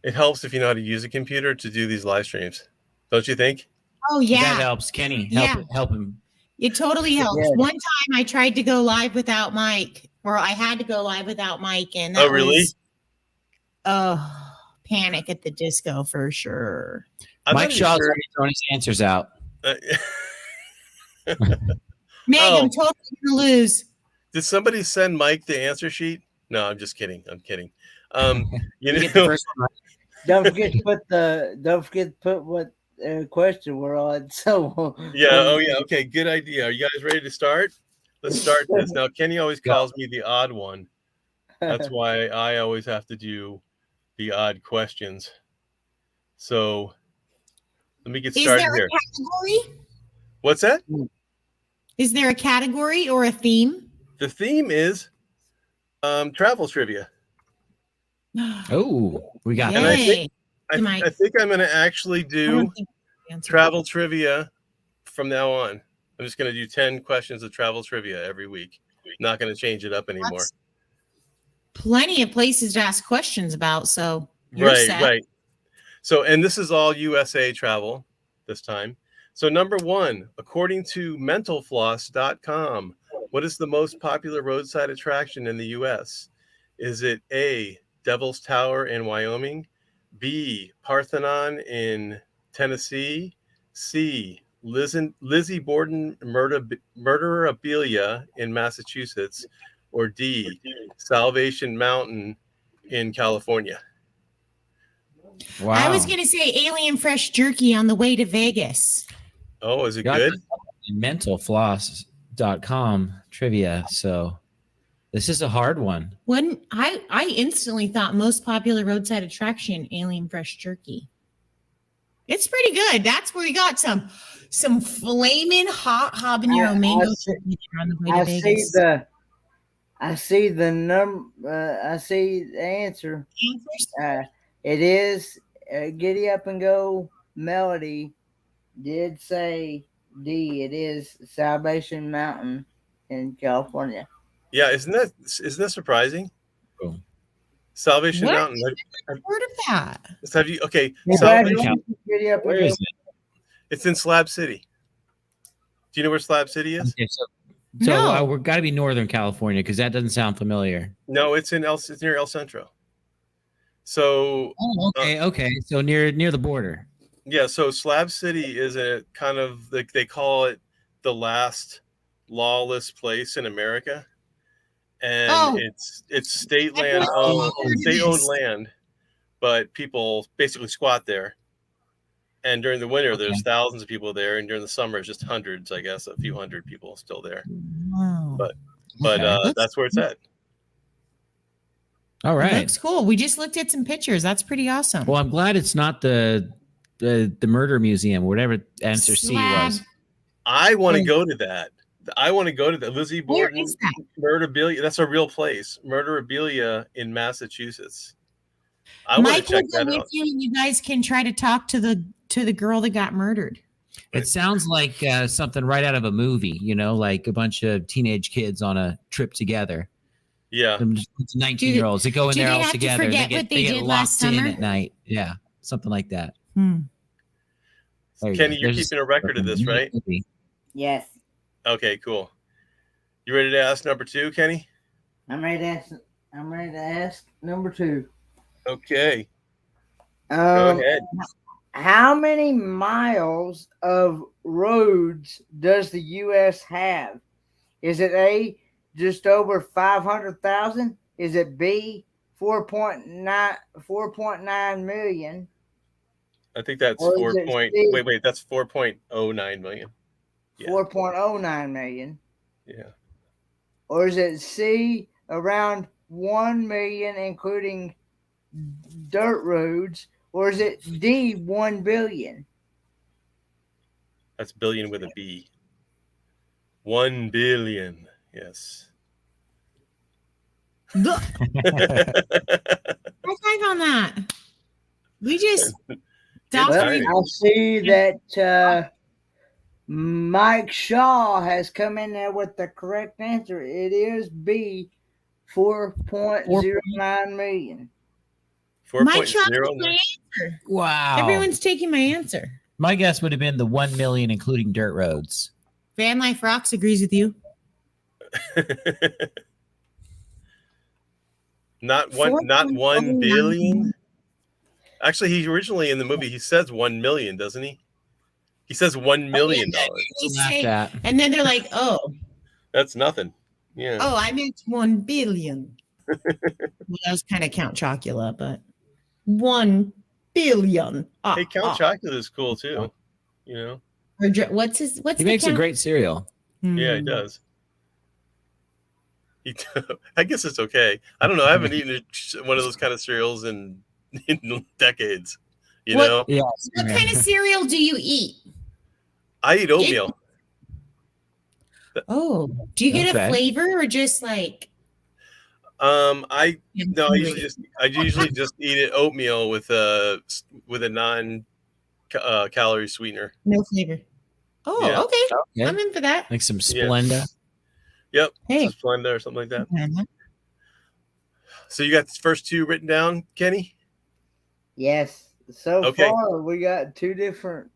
It helps if you know how to use a computer to do these live streams. Don't you think? Oh, yeah. That helps. Kenny, help him. It totally helps. Yeah. One time I tried to go live without Mike, or I had to go live without Mike. And that really? Panic at the disco for sure. Mike Shaw's already throwing his answers out. Meg, I'm totally going to lose. Did somebody send Mike the answer sheet? No, I'm just kidding. I'm kidding. Don't forget to put what question we're on. So yeah. Oh yeah. Okay. Good idea. Are you guys ready to start? Let's start this. Now, Kenny always calls me the odd one. That's why I always have to do the odd questions. So let me get started here. Category? What's that? Is there a category or a theme? The theme is travel trivia. Oh, we got that. And I think I'm going to actually do travel trivia from now on. I'm just going to do 10 questions of travel trivia every week. Not going to change it up anymore. That's plenty of places to ask questions about. So right. So, and this is all USA travel this time. So number 1, according to mentalfloss.com, what is the most popular roadside attraction in the U.S.? Is it A, Devil's Tower in Wyoming, B, Parthenon in Tennessee, C, Lizzie Borden Murderabilia in Massachusetts, or D, Salvation Mountain in California? Wow. I was going to say Alien Fresh Jerky on the way to Vegas. Oh, is it good? Mentalfloss.com trivia. So this is a hard one. When I instantly thought most popular roadside attraction, Alien Fresh Jerky. It's pretty good. That's where we got some flaming hot habanero mango turkey on the way to Vegas. I see the answer. It is Giddy Up and Go Melody did say D. It is Salvation Mountain in California. Yeah, isn't that surprising? Cool. Salvation What? Mountain. I've heard of that. Have you? Okay, Giddy Up Where and is Go. it? it's in Slab City. Do you know where Slab City is? Okay, so No. we're got to be Northern California because that doesn't sound familiar. No, it's near El Centro. So okay. So near the border. yeah, so Slab City is a kind of they call it the last lawless place in America, and it's state land owned land, but people basically squat there. And during the winter, there's thousands of people there, and during the summer, it's just hundreds. I guess a few hundred people still there. Wow. But that's where it's at. All right. Looks cool. We just looked at some pictures. That's pretty awesome. Well, I'm glad it's not the murder museum, whatever answer C was. I want to go to that. Lizzie Borden. Where is that? Murderabilia. That's a real place. Murderabilia in Massachusetts. I want to Mike check will that go out. with you, and you guys can try to talk to the girl that got murdered. It sounds like something right out of a movie, like a bunch of teenage kids on a trip together. Yeah. 19-year-olds that go in there all together. Forget They what they get did last locked in summer? at night. Yeah, something like that. Kenny, you're keeping a record of this, right? Yes. Okay, cool. You ready to ask number 2, Kenny? I'm ready to ask number 2. Okay. Go ahead. How many miles of roads does the U.S. have? Is it A, just over 500,000? Is it B, 4.9 million? I think that's that's 4.09 million. Yeah. 4.09 million. Yeah. Or is it C, around 1 million, including dirt roads? Or is it D, 1 billion? That's billion with a B. 1 billion. Yes. Look. High five on that. We just I see that Mike Shaw has come in there with the correct answer. It is B, 4.09 million. Mike Shaw took my answer. Wow. Everyone's taking my answer. My guess would have been the 1 million, including dirt roads. Van Life Rocks agrees with you. Not 1 billion. Actually, he originally in the movie he says 1 million, doesn't he? He says $1 million. And then they're like, "Oh, that's nothing." Yeah. Oh, I meant 1 billion. Well, that was kind of Count Chocula, but 1 billion. Hey, Count Chocula is cool too. What's he makes a great cereal. Yeah, he does. I guess it's okay. I don't know. I haven't eaten one of those kind of cereals in decades. What kind of cereal do you eat? I eat oatmeal. Oh, do you get a flavor or just like? I usually just eat it oatmeal with a non calorie sweetener. No flavor. Oh, yeah. Okay. I'm in for that. Like some Splenda. Yep. Hey. Splenda or something like that. Mm-hmm. So you got the first 2 written down, Kenny? Yes. So far, we got two different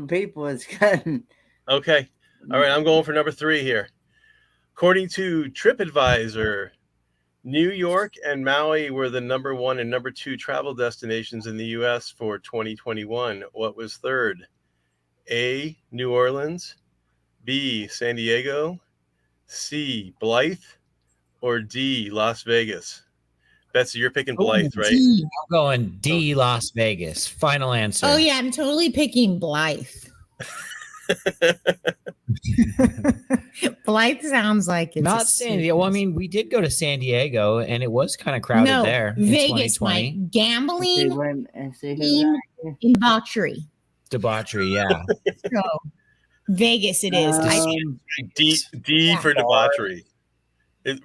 people. It's gotten. Okay. All right. I'm going for number 3 here. According to TripAdvisor, New York and Maui were the number 1 and number 2 travel destinations in the U.S. for 2021. What was third? A, New Orleans, B, San Diego, C, Blythe, or D, Las Vegas? Betsy, you're picking Blythe, right? I'm going D, Las Vegas. Final answer. Oh, yeah, I'm totally picking Blythe. Blythe sounds like it's Not San Diego. Well, I mean, we did go to San Diego, and it was kind of crowded there. Vegas, in 2020. Mike. Gambling and debauchery. Debauchery, yeah. So Vegas, it is. D for debauchery,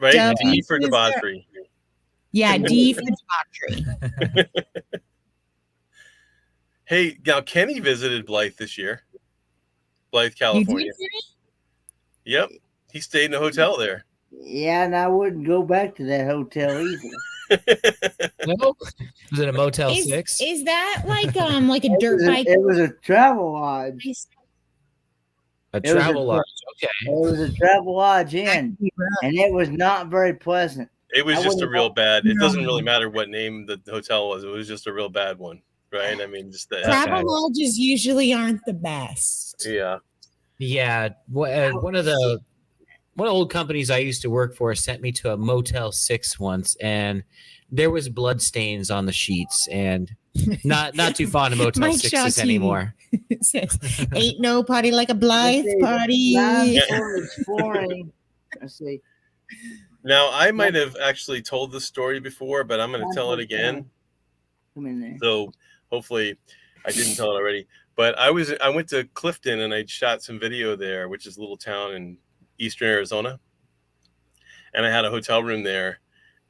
right? D for debauchery. Yeah, D for debauchery. Hey, now Kenny visited Blythe this year. Blythe, California. Yep, he stayed in a hotel there. Yeah, and I wouldn't go back to that hotel either. No? Was it a Motel 6? Is that like a dirt bike? It was a travel lodge. A travel lodge. Okay. It was a travel lodge in, and it was not very pleasant. It was just a real bad. It doesn't really matter what name the hotel was. It was just a real bad one, right? I mean, just the travel lodges usually aren't the best. Yeah. Yeah. One of the old companies I used to work for sent me to a Motel 6 once, and there was blood stains on the sheets, and not too fond of Motel 6s anymore. It says, "Ain't no party like a Blythe party." Exploring. Let's see. Now, I might have actually told this story before, but I'm going to tell it again. Come in there. So hopefully I didn't tell it already. But I went to Clifton, and I shot some video there, which is a little town in eastern Arizona. And I had a hotel room there.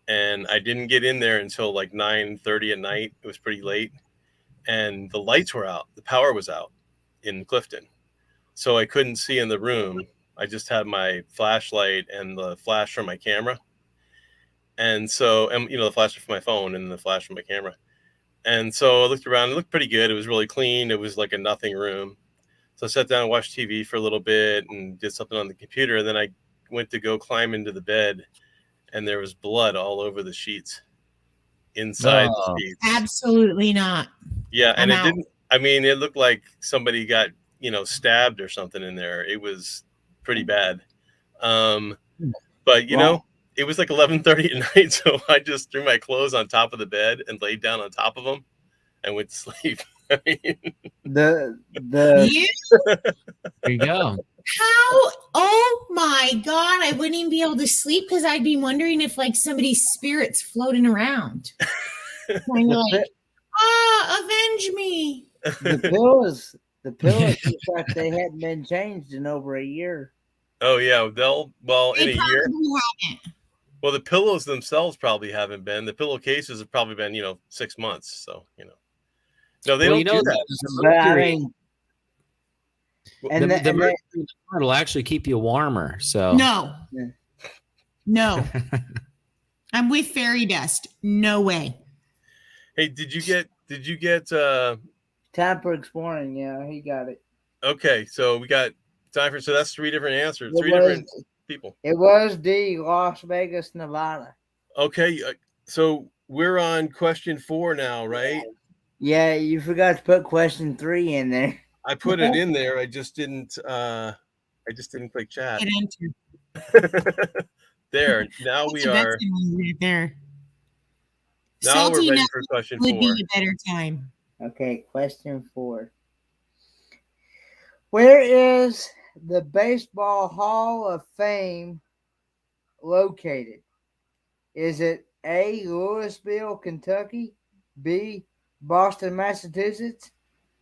And I didn't get in there until like 9:30 at night. It was pretty late. And the lights were out. The power was out in Clifton. So I couldn't see in the room. I just had my flashlight and the flash from my camera. And so, the flash from my phone and the flash from my camera. And so I looked around. It looked pretty good. It was really clean. It was like a nothing room. So I sat down and watched TV for a little bit and did something on the computer. And then I went to go climb into the bed, and there was blood all over the sheets, inside the sheets. Absolutely not. Yeah, and it didn't. I mean, it looked like somebody got stabbed or something in there. It was pretty bad. But it was like 11:30 at night, so I just threw my clothes on top of the bed and laid down on top of them and went to sleep. I mean, the there you go. How? Oh my God! I wouldn't even be able to sleep because I'd be wondering if like somebody's spirit's floating around, kind of like, avenge me. The pillows, look like they hadn't been changed in over a year. Oh yeah, in a year. Haven't. Well, the pillows themselves probably haven't been. The pillowcases have probably been 6 months. So no, they don't do that. And the mercury will actually keep you warmer. So no, I'm with fairy dust. No way. Hey, did you get time for exploring? Yeah, he got it. Okay, so we got time for. So that's 3 different answers. Different people. It was D, Las Vegas, Nevada. Okay, so we're on question 4 now, right? Yeah, you forgot to put question 3 in there. I put it in there. I just didn't click chat. There. Now we are there. Now we're ready for question 4. Would be a better time. Okay, question 4. Where is the Baseball Hall of Fame located? Is it A, Louisville, Kentucky, B, Boston, Massachusetts,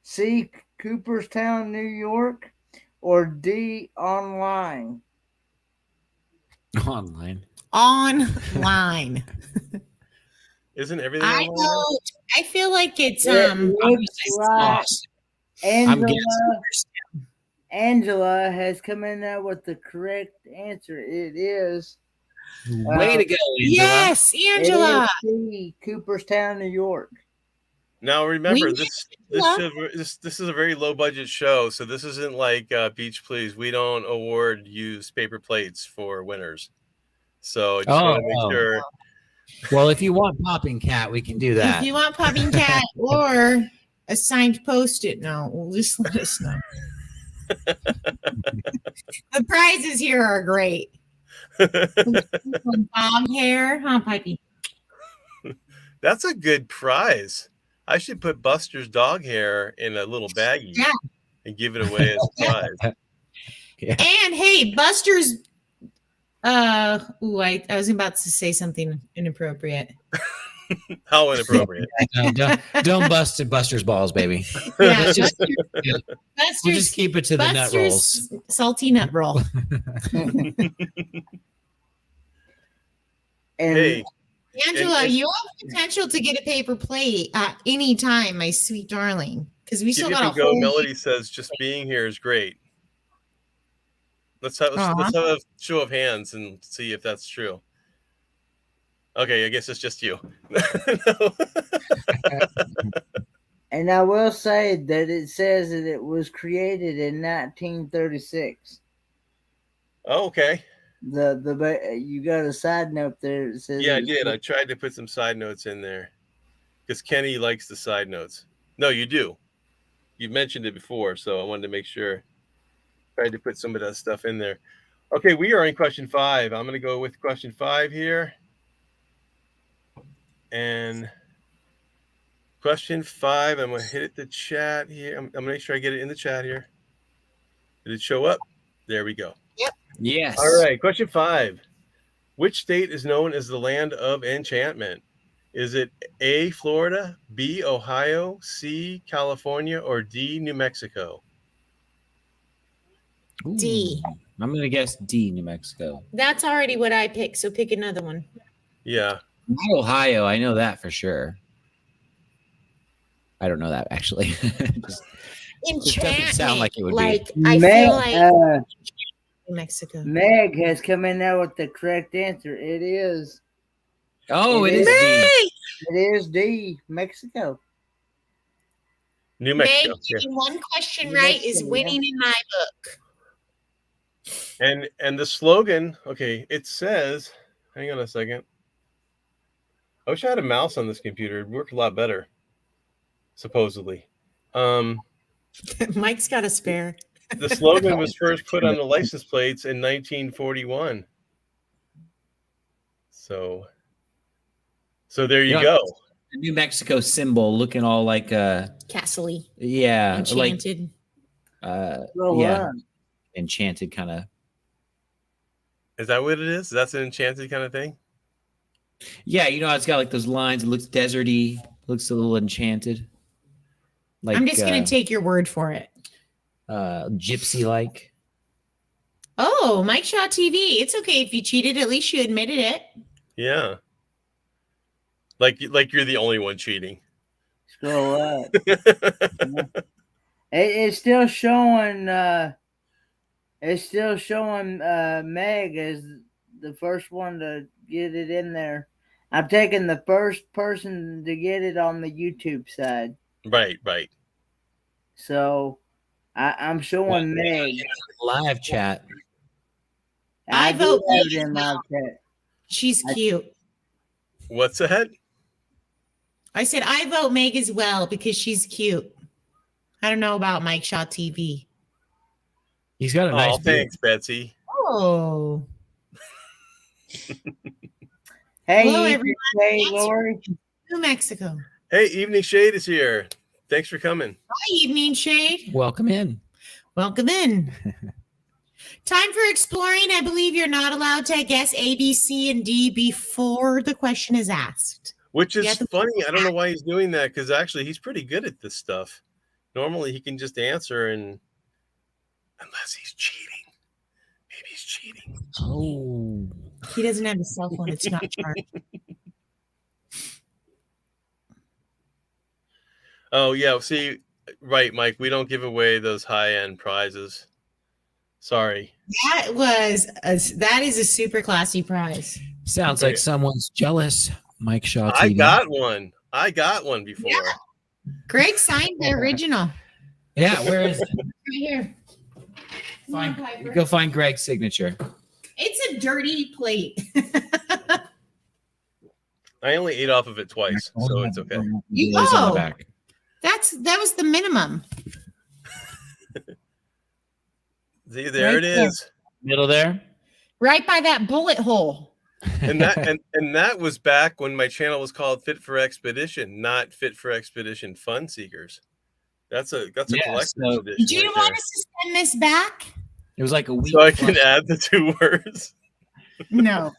C, Cooperstown, New York, or D, online? Online. Isn't everything online? I feel like it's Angela has come in there with the correct answer. It is way to go, Angela. Yes, Angela. C, Cooperstown, New York. Now remember, this is a very low budget show, so this isn't like Beach Please. We don't award used paper plates for winners. So I just want to make sure. Well, if you want Popping Cat, we can do that. If you want Popping Cat or a signed Post-it note, well, just let us know. The prizes here are great. Dog hair, huh, Pipey? That's a good prize. I should put Buster's dog hair in a little baggie and give it away as a prize. Yeah. And hey, Buster's. I was about to say something inappropriate. How inappropriate. Don't bust Buster's balls, baby. Yeah, We'll just keep it to the nut rolls. Salty nut roll. Hey, Angela, you have potential to get a paper plate at any time, my sweet darling. Because we still got a Go. whole Melody says just being here is great. Let's have a show of hands and see if that's true. Okay, I guess it's just you. And I will say that it says that it was created in 1936. Oh, okay. You got a side note there. It says I did. I tried to put some side notes in there because Kenny likes the side notes. No, you do. You mentioned it before, so I wanted to make sure. Tried to put some of that stuff in there. Okay, we are in question 5. I'm going to go with question 5 here. And question 5, I'm going to hit it the chat here. I'm going to make sure I get it in the chat here. Did it show up? There we go. Yep. Yes. All right, question 5. Which state is known as the land of enchantment? Is it A, Florida, B, Ohio, C, California, or D, New Mexico? D. I'm going to guess D, New Mexico. That's already what I picked, so pick another one. Yeah. Not Ohio, I know that for sure. I don't know that actually. It doesn't sound like it would be. I feel like New Mexico. Meg has come in there with the correct answer. It is. Oh, it is D. It is D, Mexico. New Mexico. Meg, getting one question right is winning in my book. And the slogan, okay, it says, hang on a second. I wish I had a mouse on this computer. It worked a lot better, supposedly. Mike's got a spare. The slogan was first put on the license plates in 1941. So there you go. The New Mexico symbol looking all like Castle-y. Yeah. Enchanted. Enchanted kind of. Is that what it is? That's an enchanted kind of thing? Yeah, it's got like those lines. It looks deserty. Looks a little enchanted. Like I'm just gonna take your word for it. Gypsy-like. Oh, Mike Shaw TV. It's okay if you cheated. At least you admitted it. Yeah. Like you're the only one cheating. Scroll up. It's still showing. It's still showing Meg as the first one to get it in there. I'm taking the first person to get it on the YouTube side. Right. So I'm showing Meg. Live chat. I vote Meg in live chat. She's cute. What's that? I said I vote Meg as well because she's cute. I don't know about Mike Shaw TV. He's got a nice beard. Thanks, Betsy. Oh. Hey, hello, everyone. Hey, Lori. New Mexico. Hey, Evening Shade is here. Thanks for coming. Hi, Evening Shade. Welcome in. Welcome in. Time for exploring. I believe you're not allowed to guess A, B, C, and D before the question is asked. Which is funny. I don't know why he's doing that because actually he's pretty good at this stuff. Normally he can just answer unless he's cheating. Maybe he's cheating. Oh. He doesn't have a cell phone. It's not charged. Oh, yeah. See, right, Mike. We don't give away those high-end prizes. Sorry. That is a super classy prize. Sounds like someone's jealous. Mike Shaw TV. I got one before. Yeah. Greg signed the original. Yeah, where is it? Right here. Go find Greg's signature. It's a dirty plate. I only ate off of it twice, so it's okay. That was the minimum. See, there it is. Middle there. Right by that bullet hole. And that was back when my channel was called Fit for Expedition, not Fit for Expedition Fun Seekers. That's a collector's edition. Do you want us to send this back? It was like a week. So I can add the 2 words. No.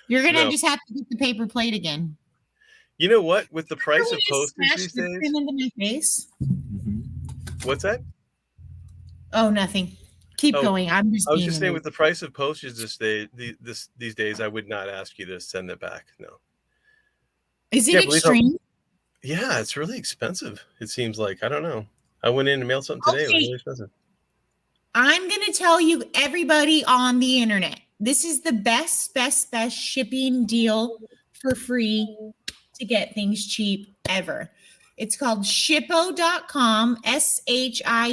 You're going to No. just have to get the paper plate again. You know what? With the price of Just postage smash these the days. pen into my face. What's that? Oh, nothing. Keep going. I was being just saying, rude. with the price of postage these days, I would not ask you to send it back. No. Is it Can't believe how- extreme? Yeah, it's really expensive. It seems like. I don't know. I went in and mailed something today. It was really expensive. I'm going to tell you, everybody on the internet, this is the best shipping deal for free to get things cheap ever. It's called shippo.com, shippo.com.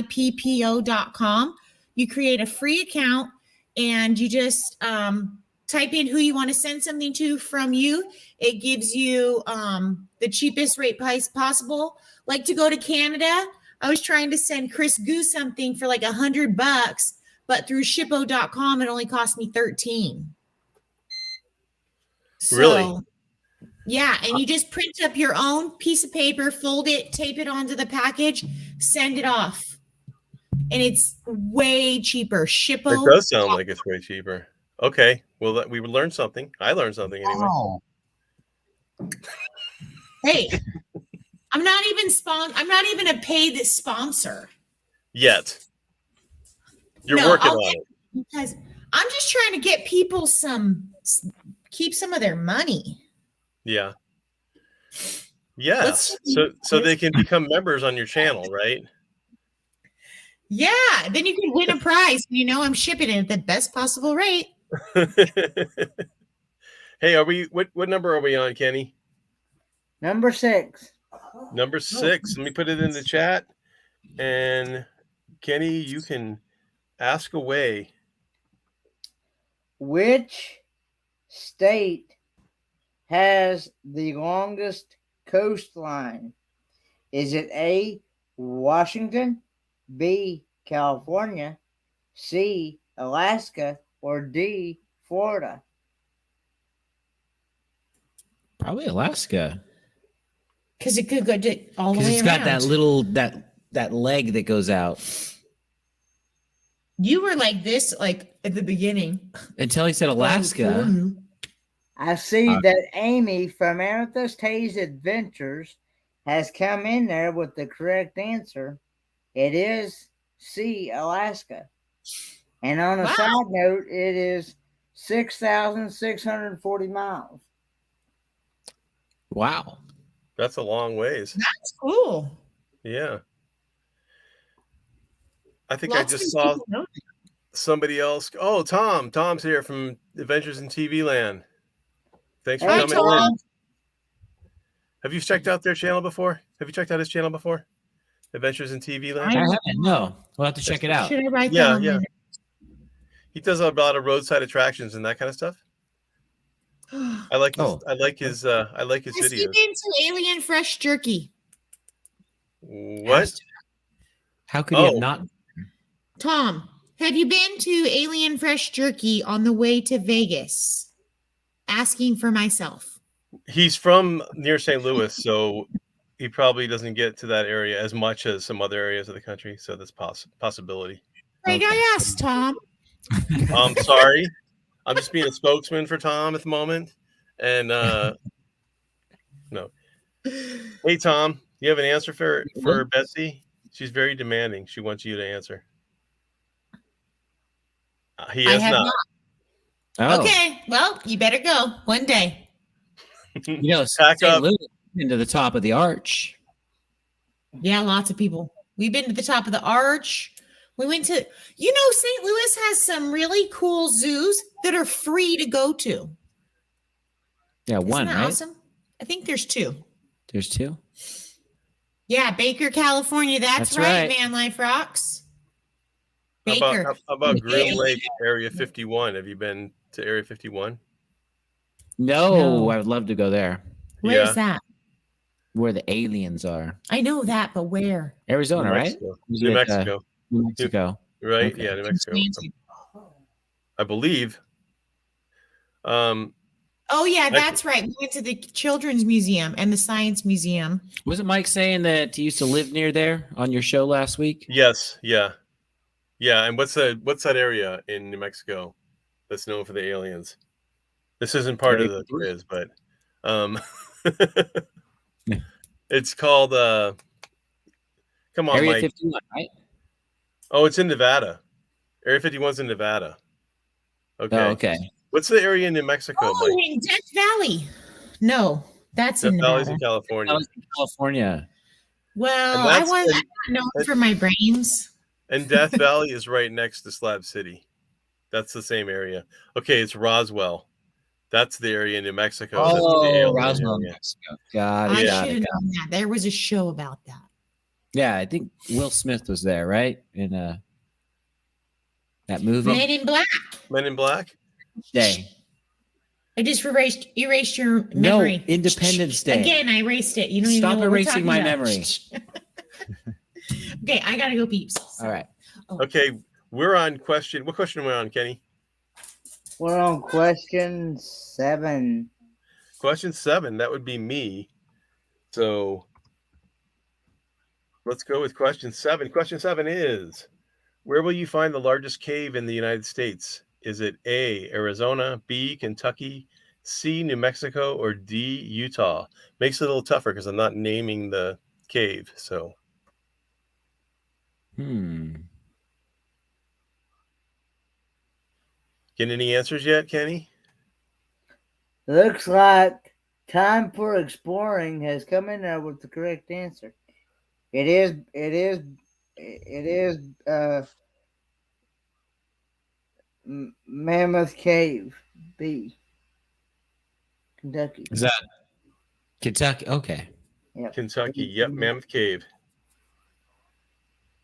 You create a free account and you just type in who you want to send something to from you. It gives you the cheapest rate price possible. Like to go to Canada, I was trying to send Chris Goose something for like $100, but through shippo.com, it only cost me $13. Really? Yeah, and you just print up your own piece of paper, fold it, tape it onto the package, send it off. And it's way cheaper. Shippo. It does sound like it's way cheaper. Okay. Well, we would learn something. I learned something anyway. Oh. Hey, I'm not even a paid sponsor. Yet. You're working I'll on it. Because I'm just trying to get people keep some of their money. Yeah. Yes. So they can become members on your channel, right? Yeah. Then you can win a prize. I'm shipping it at the best possible rate. Hey, what number are we on, Kenny? Number 6. Number 6. Let me put it in the chat. And Kenny, you can ask away. Which state has the longest coastline? Is it A, Washington, B, California, C, Alaska, or D, Florida? Probably Alaska. Because it could go all the way around. It's got that little that leg that goes out. You were like this, like at the beginning. Until he said Alaska. I see that Amy from Amethyst Hayes Adventures has come in there with the correct answer. It is C, Alaska. And on a side note, it is 6,640 miles. Wow. That's a long ways. That's cool. Yeah. I think I just saw somebody else. Oh, Tom. Tom's here from Adventures in TV Land. Thanks for coming in. Have you checked out their channel before? Have you checked out his channel before? Adventures in TV Land? I haven't. No. We'll have to check it out. Should I write Yeah, that yeah. He does a lot of roadside attractions and that kind of stuff. I like his Has videos. he been to Alien Fresh Jerky? What? How could he have not? Tom, have you been to Alien Fresh Jerky on the way to Vegas? Asking for myself. He's from near St. Louis, so he probably doesn't get to that area as much as some other areas of the country. So that's possibility. Right, I asked Tom. I'm sorry. I'm just being a spokesman for Tom at the moment. And no. Hey, Tom, you have an answer for Betsy? She's very demanding. She wants you to answer. He has not. Oh. Okay, well, you better go one day. Pack up into the top of the arch. Yeah, lots of people. We've been to the top of the arch. We went to, St. Louis has some really cool zoos that are free to go to. Yeah, one, Isn't that right? awesome? I think there's 2. There's 2. Yeah, Baker, California. That's right, Van Life Rocks. Baker. How about Groom Lake, Area 51? Have you been to Area 51? No, I would love to go there. Where is that? Where the aliens are. I know that, but where? Arizona, right? New Mexico. New Mexico. Right? Okay. Yeah, New Mexico. I believe. Oh, yeah, that's right. We went to the Children's Museum and the Science Yeah, and what's that area in New Mexico that's known for the aliens? This isn't part Area of the 51. quiz, but it's called come on, Area Mike. 51, right? Oh, it's in Nevada. Area 51's in Nevada. Okay. Oh, okay. What's the area in New Mexico, Mike? in Death Valley. No, that's in Death Valley's Nevada. in California. That was in California. Well, And I'm not known for my brains. And Death Valley is right next to Slab City. That's the same area. Okay, it's Roswell. That's the area in New Mexico. That's the alien Roswell, area. Mexico. Got I it. should Got have it. known that. There was a show about that. Yeah, I think Will Smith was there, right? In that movie. Men in Black. Men in Black? Day. I just erased your No, memory. Independence Day. Again, I erased it. You don't Stop even know what we're erasing talking my about. memory. Okay, I gotta go, peeps. All right. Okay, we're on question. What question are we on, Kenny? We're on question 7. Question 7. That would be me. So let's go with question 7. Question 7 is, where will you find the largest cave in the United States? Is it A, Arizona, B, Kentucky, C, New Mexico, or D, Utah? Makes it a little tougher because I'm not naming the cave. So get any answers yet, Kenny? Looks like time for exploring has come in there with the correct answer. It is Mammoth Cave, B, Kentucky. Is that Kentucky? Okay. Yep. Kentucky. Yep, Mammoth Cave.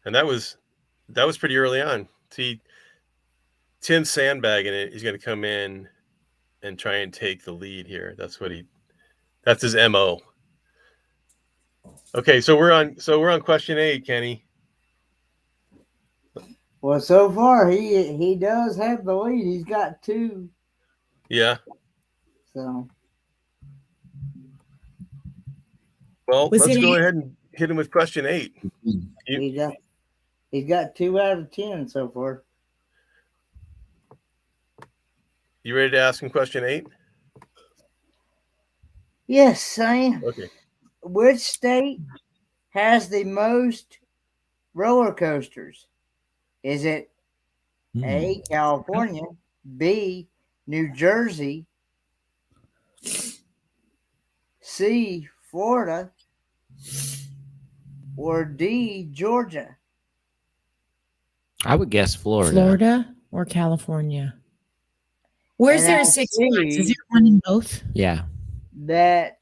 And that was pretty early on. See, Tim's sandbagging it. He's going to come in and try and take the lead here. That's his MO. Okay, so we're on question 8, Kenny. Well, so far he does have the lead. He's got 2. Yeah. So Well, Was let's it go 8? ahead and hit him with question 8. he's got 2 out of 10 so far. You ready to ask him question 8? Yes, I am. Okay. Which state has the most roller coasters? Is it A, California, B, New Jersey, C, Florida, or D, Georgia? I would guess Florida. Florida or California? Where's And there I a Six see Flags? Is there one in both? Yeah. That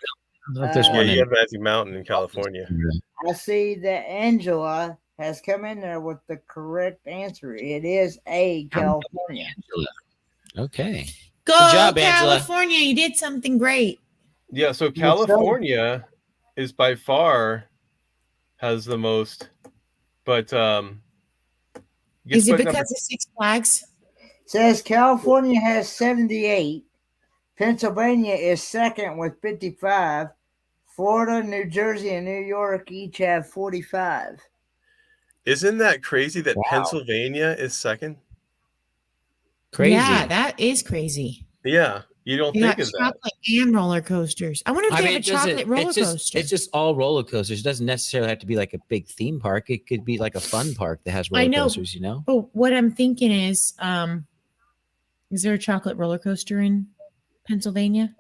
I don't know if there's Yeah, one you in have Magic Mountain in California. I see that Angela has come in there with the correct answer. It is A, California. Okay. Go, Good job, Angela. California! You did something great. Yeah, so California is by far has the most, but Is it because of Six Flags? Says California has 78. Pennsylvania is second with 55. Florida, New Jersey, and New York each have 45. Isn't that crazy that Pennsylvania is second? Crazy. Yeah, that is crazy. Yeah, you don't You think got of that. chocolate and roller coasters. I wonder if they have a chocolate roller coaster. It's just all roller coasters. It doesn't necessarily have to be like a big theme park. It could be like a fun park that has roller coasters, you know? But what I'm thinking is there a chocolate roller coaster in Pennsylvania?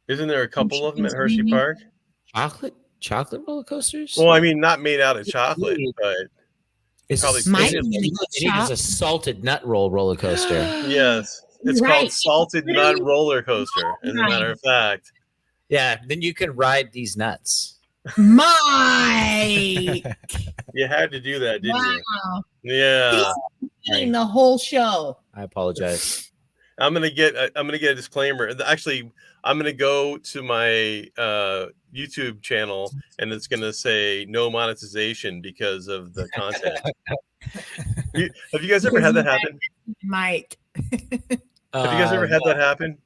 Isn't there a couple of them at Hershey Park? Chocolate roller coasters? Well, I mean, not made out of chocolate, but it's probably it is a salted nut roller coaster. Yes. It's called Salted Nut Roller Coaster, as a matter of fact. Yeah, then you can ride these nuts. Mike! You had to do that, didn't you? Yeah. He's the whole show. I apologize. I'm gonna get a disclaimer. Actually, I'm gonna go to my YouTube channel, and it's gonna say no monetization because of the content. Have you guys ever had that happen, Mike? Have you guys ever had that happen?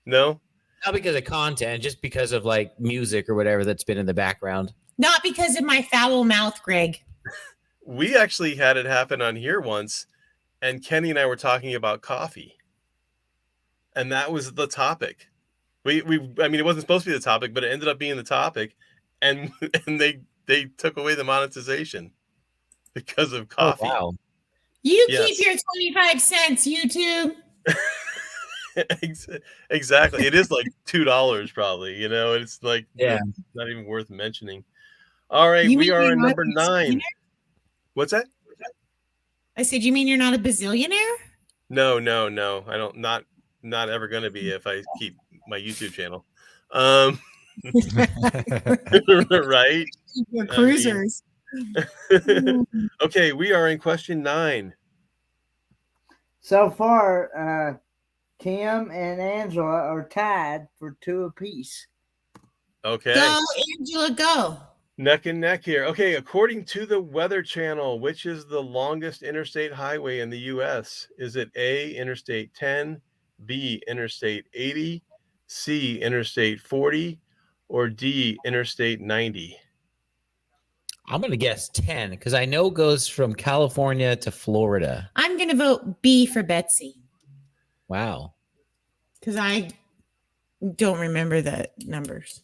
No. Not because of content, just because of like music or whatever that's been in the background. Not because of my foul mouth, Greg. We actually had it happen on here once. and Kenny and I were talking about coffee, and that was the topic. I mean, it wasn't supposed to be the topic, but it ended up being the topic, and they took away the monetization because of coffee. Oh, wow. You Yes. keep your 25 cents, YouTube. Exactly. It is like $2 probably, you know, it's like Yeah. not even worth mentioning. All right, You we mean are you're on not number a 9. bazillionaire? What's that? I said, you mean you're not a bazillionaire? No. I don't not ever gonna be if I keep my YouTube channel. Right? You're cruisers. Okay, we are in question 9. So far, Kim and Angela are tied for 2 apiece. Okay. Go, Angela, go. Neck and neck here. Okay, according to the Weather Channel, which is the longest interstate highway in the U.S.? Is it A, Interstate 10, B, Interstate 80, C, Interstate 40, or D, Interstate 90? I'm going to guess 10 because I know it goes from California to Florida. I'm going to vote B for Betsy Wow. because I don't remember the numbers.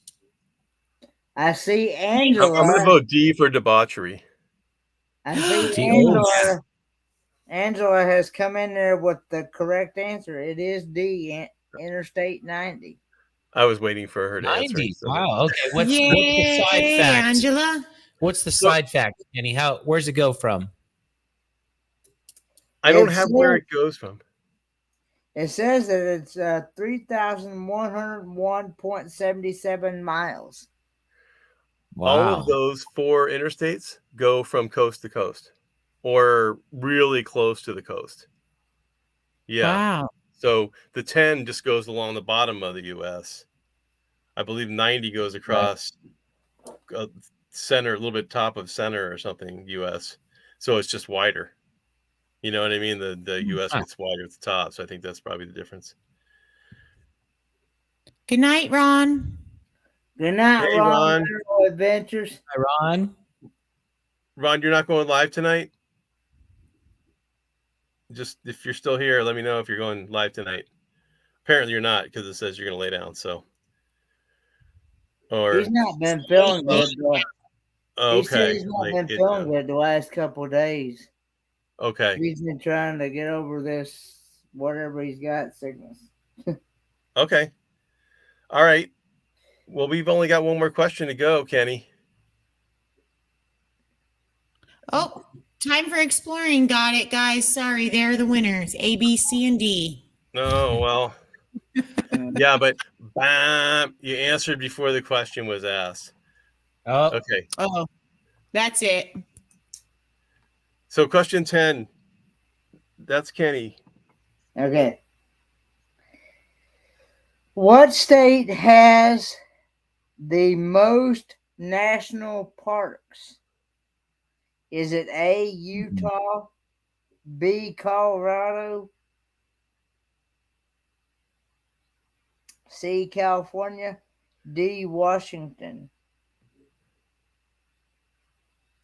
I see Angela. I'm going to vote D for debauchery. I see D. Angela. Angela has come in there with the correct answer. It is D, Interstate 90. I was waiting for her to answer. 90. So. Wow. Okay. What's the side fact? Angela? What's the side fact, Kenny? Where's it go from? I don't have where it goes from. It says that it's 3,101.77 miles. Wow. All of those 4 interstates go from coast to coast or really close to the coast. Yeah. Wow. So the 10 just goes along the bottom of the U.S. I believe 90 goes across center, a little bit top of center or something, U.S. So it's just wider. You know what I mean? The U.S. gets wider at the top. So I think that's probably the difference. Good night, Ron. Good night, Hey, Ron. Ron. Adventures. Hi, Ron. Ron, you're not going live tonight? Just if you're still here, let me know if you're going live tonight. Apparently you're not because it says you're going to lay down. So, or He's not been feeling good. He said okay, he's not been feeling good the last couple of days. Okay. He's been trying to get over this, whatever he's got, sickness. Okay. All right. Well, we've only got one more question to go, Kenny. Oh, time for exploring. Got it, guys. Sorry, they're the winners. A, B, C, and D. Oh, well. Yeah, but bam, you answered before the question was asked. Oh, Okay. Oh, that's it. So question 10. That's Kenny. Okay. What state has the most national parks? Is it A, Utah, B, Colorado, C, California, D, Washington?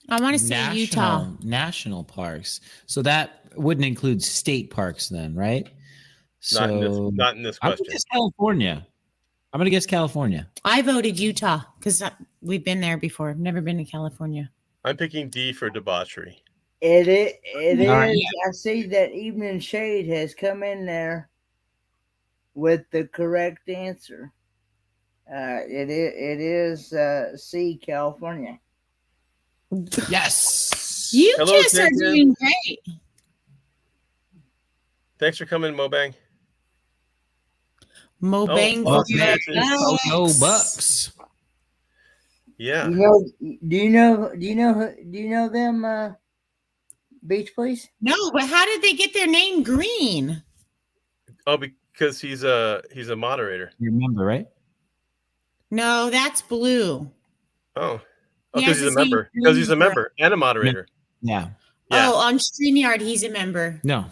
I want to say Utah. National parks. So that wouldn't include state parks then, right? Not in this I'm question. going to guess California. I'm going to guess California. I voted Utah because we've been there before. I've never been to California. I'm picking D for debauchery. It is. Right. I see that Evening Shade has come in there with the correct answer. It is C, California. Yes. You Hello, just are Tintin. doing great. Thanks for coming, Mobang. Mobang Oh, for your oh, no bucks. Yeah. Do you know them Beach Boys? No, but how did they get their name green? Oh, because he's a moderator. You remember, right? No, that's blue. Oh, Yes, because he's a his name member. is Because he's a Green. member and a moderator. Yeah. Yeah. Oh, on StreamYard, he's a member. No.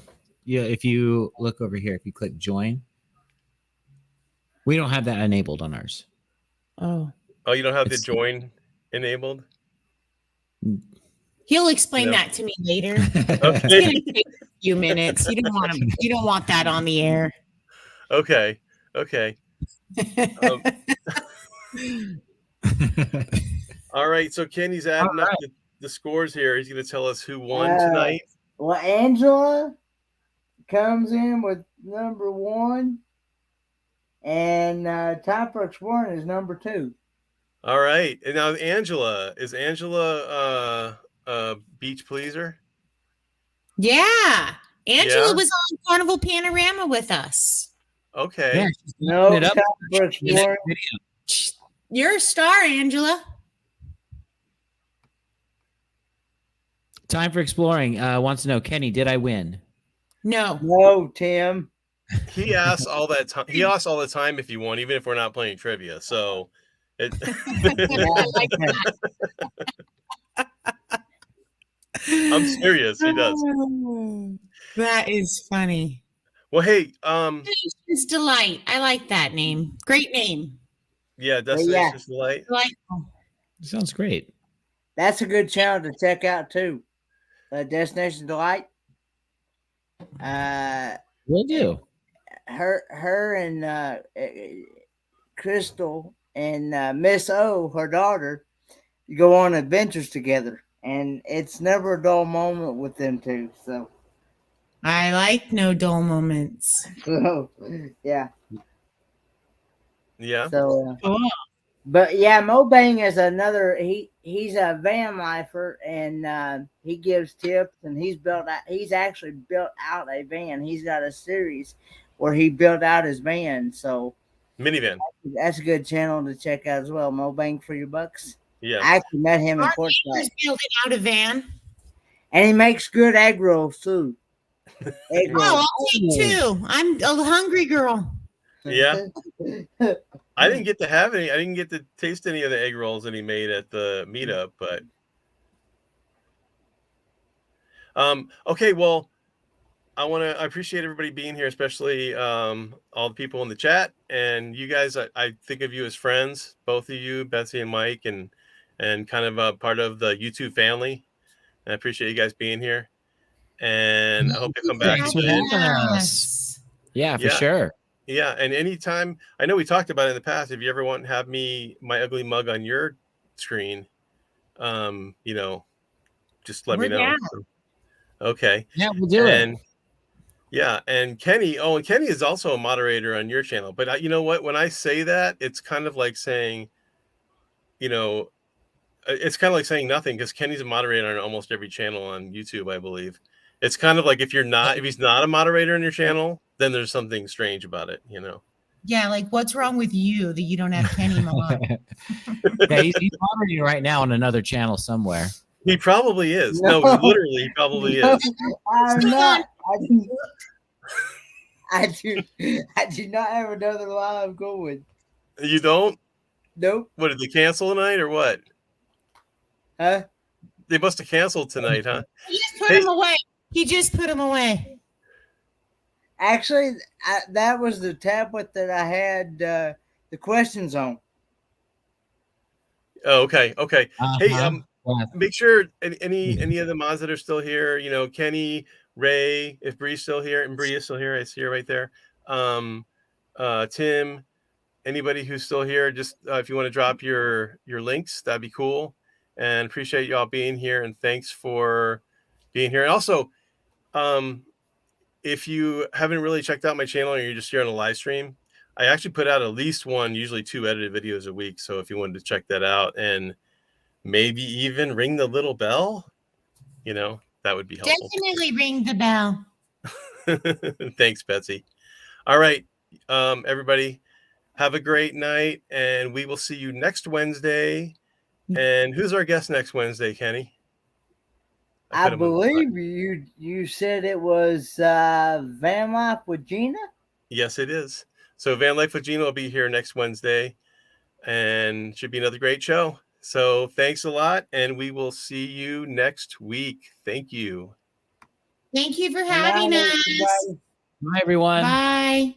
Yeah. If you look over here, if you click join, we don't have that enabled on ours. Oh. Oh, you don't have the It's- join enabled? He'll explain No. that to me later. Okay. few minutes. You don't want to. You don't want that on the air. Okay. All right. So Kenny's adding up the scores here. He's going to tell us who won tonight. Well, Angela comes in with number 1, and Time for Exploring is number 2. All right. And now is Angela a beach pleaser? Yeah. Angela was on Carnival Panorama with us. Okay. Yeah, No, Time for Exploring. You're a star, Angela. Time for Exploring wants to know, Kenny, did I win? No, Tim. He asks all that time. He asks all the time if you won, even if we're not playing trivia. So it I'm serious. He does. That is funny. Well, hey, Destination's Delight. I like that name. Great name. Yeah, Destination's Delight. Delightful. Sounds great. That's a good channel to check out too. Destination Delight. Will do. Her and Crystal and Miss O, her daughter, go on adventures together, and it's never a dull moment with them two. So I like no dull moments. So yeah. So, Cool. but yeah, Mobang is another. He's a van lifer, and he gives tips. And he's actually built out a van. He's got a series where he built out his van. So minivan. That's a good channel to check out as well. Mobang for your bucks. Yeah, I actually met him in Our Portside. neighbor's building out a van. And he makes good egg rolls too. Egg rolls. Oh, I'll take 2. I'm a hungry girl. Yeah. I didn't get to have any. I didn't get to taste any of the egg rolls that he made at the meetup, but okay, well, I appreciate everybody being here, especially all the people in the chat, and you guys. I think of you as friends, both of you, Betsy and Mike, and kind of a part of the YouTube family. And I appreciate you guys being here, and I hope you come back again. Yeah, for sure. Yeah, and anytime, I know we talked about it in the past. If you ever want to have my ugly mug on your screen, just let me know. So, okay. Yeah, we'll do it. Yeah, and Kenny. Oh, and Kenny is also a moderator on your channel. But you know what? When I say that, it's kind of like saying, it's kind of like saying nothing, because Kenny's a moderator on almost every channel on YouTube, I believe. It's kind of like if he's not a moderator on your channel, then there's something strange about it, Yeah, like what's wrong with you that you don't have Kenny mod? Yeah, he's moderating right now on another channel somewhere. He probably is. No, literally, he probably is. I'm not. I do not have another live going. You don't? Nope. What, did they cancel tonight or what? Huh? They must have canceled tonight, huh? He just put him away. He just put him away. Actually, that was the tablet that I had the questions on. Oh, okay. Uh-huh. Hey, make sure any of the mods that are still here, Kenny, Ray, if Bree's still here, and Bree is still here, I see her right there. Tim, anybody who's still here, just if you want to drop your links, that'd be cool. And appreciate y'all being here, and thanks for being here. And also, if you haven't really checked out my channel and you're just here on a live stream, I actually put out at least one, usually 2 edited videos a week. So if you wanted to check that out and maybe even ring the little bell, that would be helpful. Definitely ring the bell. Thanks, Betsy. All right, everybody, have a great night, and we will see you next Wednesday. And who's our guest next Wednesday, Kenny? I believe you said it was Van Life with Gina? Yes, it is. So Van Life with Gina will be here next Wednesday, and should be another great show. So thanks a lot, and we will see you next week. Thank you. Thank you for having us. Bye, everyone. Bye.